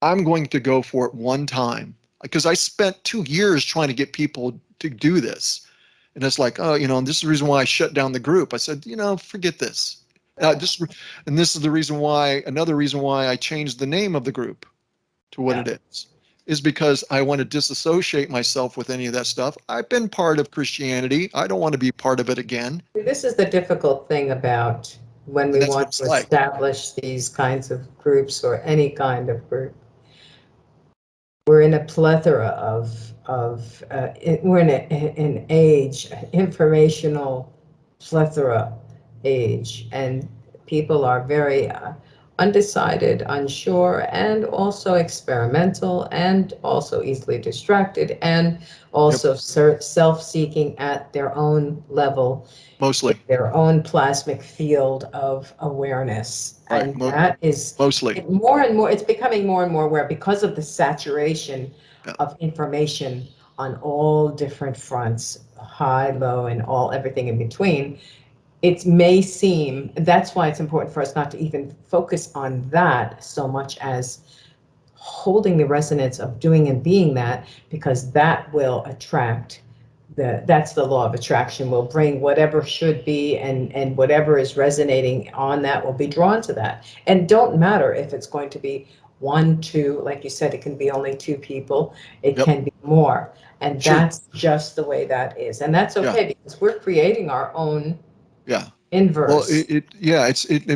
I'm going to go for it one time, because I spent 2 years trying to get people to do this. And it's like, oh, and this is the reason why I shut down the group. I said, forget this. Right. Just, and this is the reason why, another reason why I changed the name of the group to what Yeah. it is because I want to disassociate myself with any of that stuff. I've been part of Christianity. I don't want to be part of it again. This is the difficult thing about when And we that's what want it's to like. establish these kinds of groups or any kind of group. We're in a plethora we're in an age, informational plethora age, and people are very undecided, unsure, and also experimental, and also easily distracted, and Yep. also self-seeking at their own level, in Mostly. their own plasmic field of awareness. Right. And that is Mostly. more and more, it's becoming more and more aware because of the saturation Yeah. of information on all different fronts, high, low, and all everything in between. It may seem, that's why it's important for us not to even focus on that so much as holding the resonance of doing and being that, because that will attract that's the law of attraction, will bring whatever should be, and whatever is resonating on that will be drawn to that. And don't matter if it's going to be one, two, like you said, it can be only two people, it Yep. can be more. And Sure. that's just the way that is. And that's Yeah. okay, because we're creating our own Yeah. Well, inverse. yeah,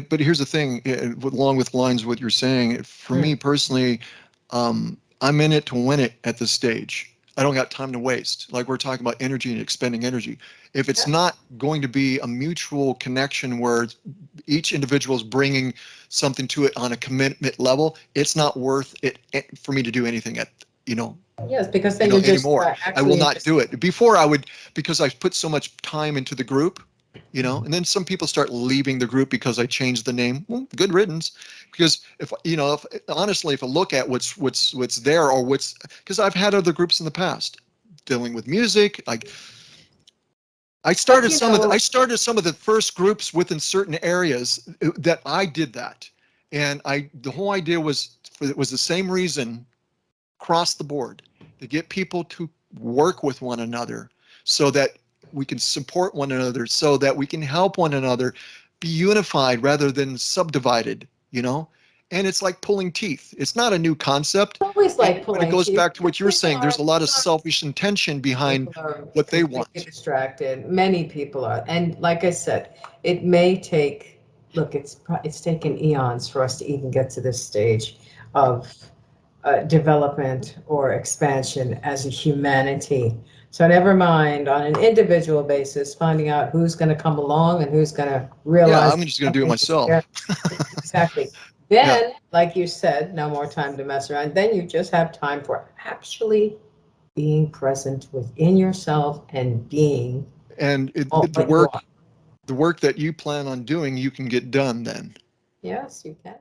but here's the thing, along with lines of what you're saying, for me Mm. personally, I'm in it to win it at this stage. I don't got time to waste. Like, we're talking about energy and expending energy. If it's Yeah. not going to be a mutual connection where each individual is bringing something to it on a commitment level, it's not worth it for me to do anything Yes, because then you're just anymore. I will actually you're not just do it. Before I would, because I put so much time into the group, and then some people start leaving the group because I changed the name. Well, good riddance. Because if honestly, if I look at what's there, or because I've had other groups in the past dealing with music, like but you know, I started some of the first groups within certain areas that I did that, and the whole idea was the same reason across the board, to get people to work with one another, so that we can support one another, so that we can help one another be unified rather than subdivided, and it's like pulling teeth. It's not a new concept. always And like but it pulling goes teeth back to because what you're saying. There's a lot of people are selfish intention behind people are what they completely want. distracted. Many people are, and like I said, it may take. Look, it's taken eons for us to even get to this stage of development or expansion as a humanity. So never mind on an individual basis, finding out who's going to come along and who's going to Yeah, realize I'm just going to do it something is here. myself. Exactly. Yeah, Then, like you said, no more time to mess around. Then you just have time for actually being present within yourself and being and all the what you work are. the work that you plan on doing, you can get done then. Yes, you can.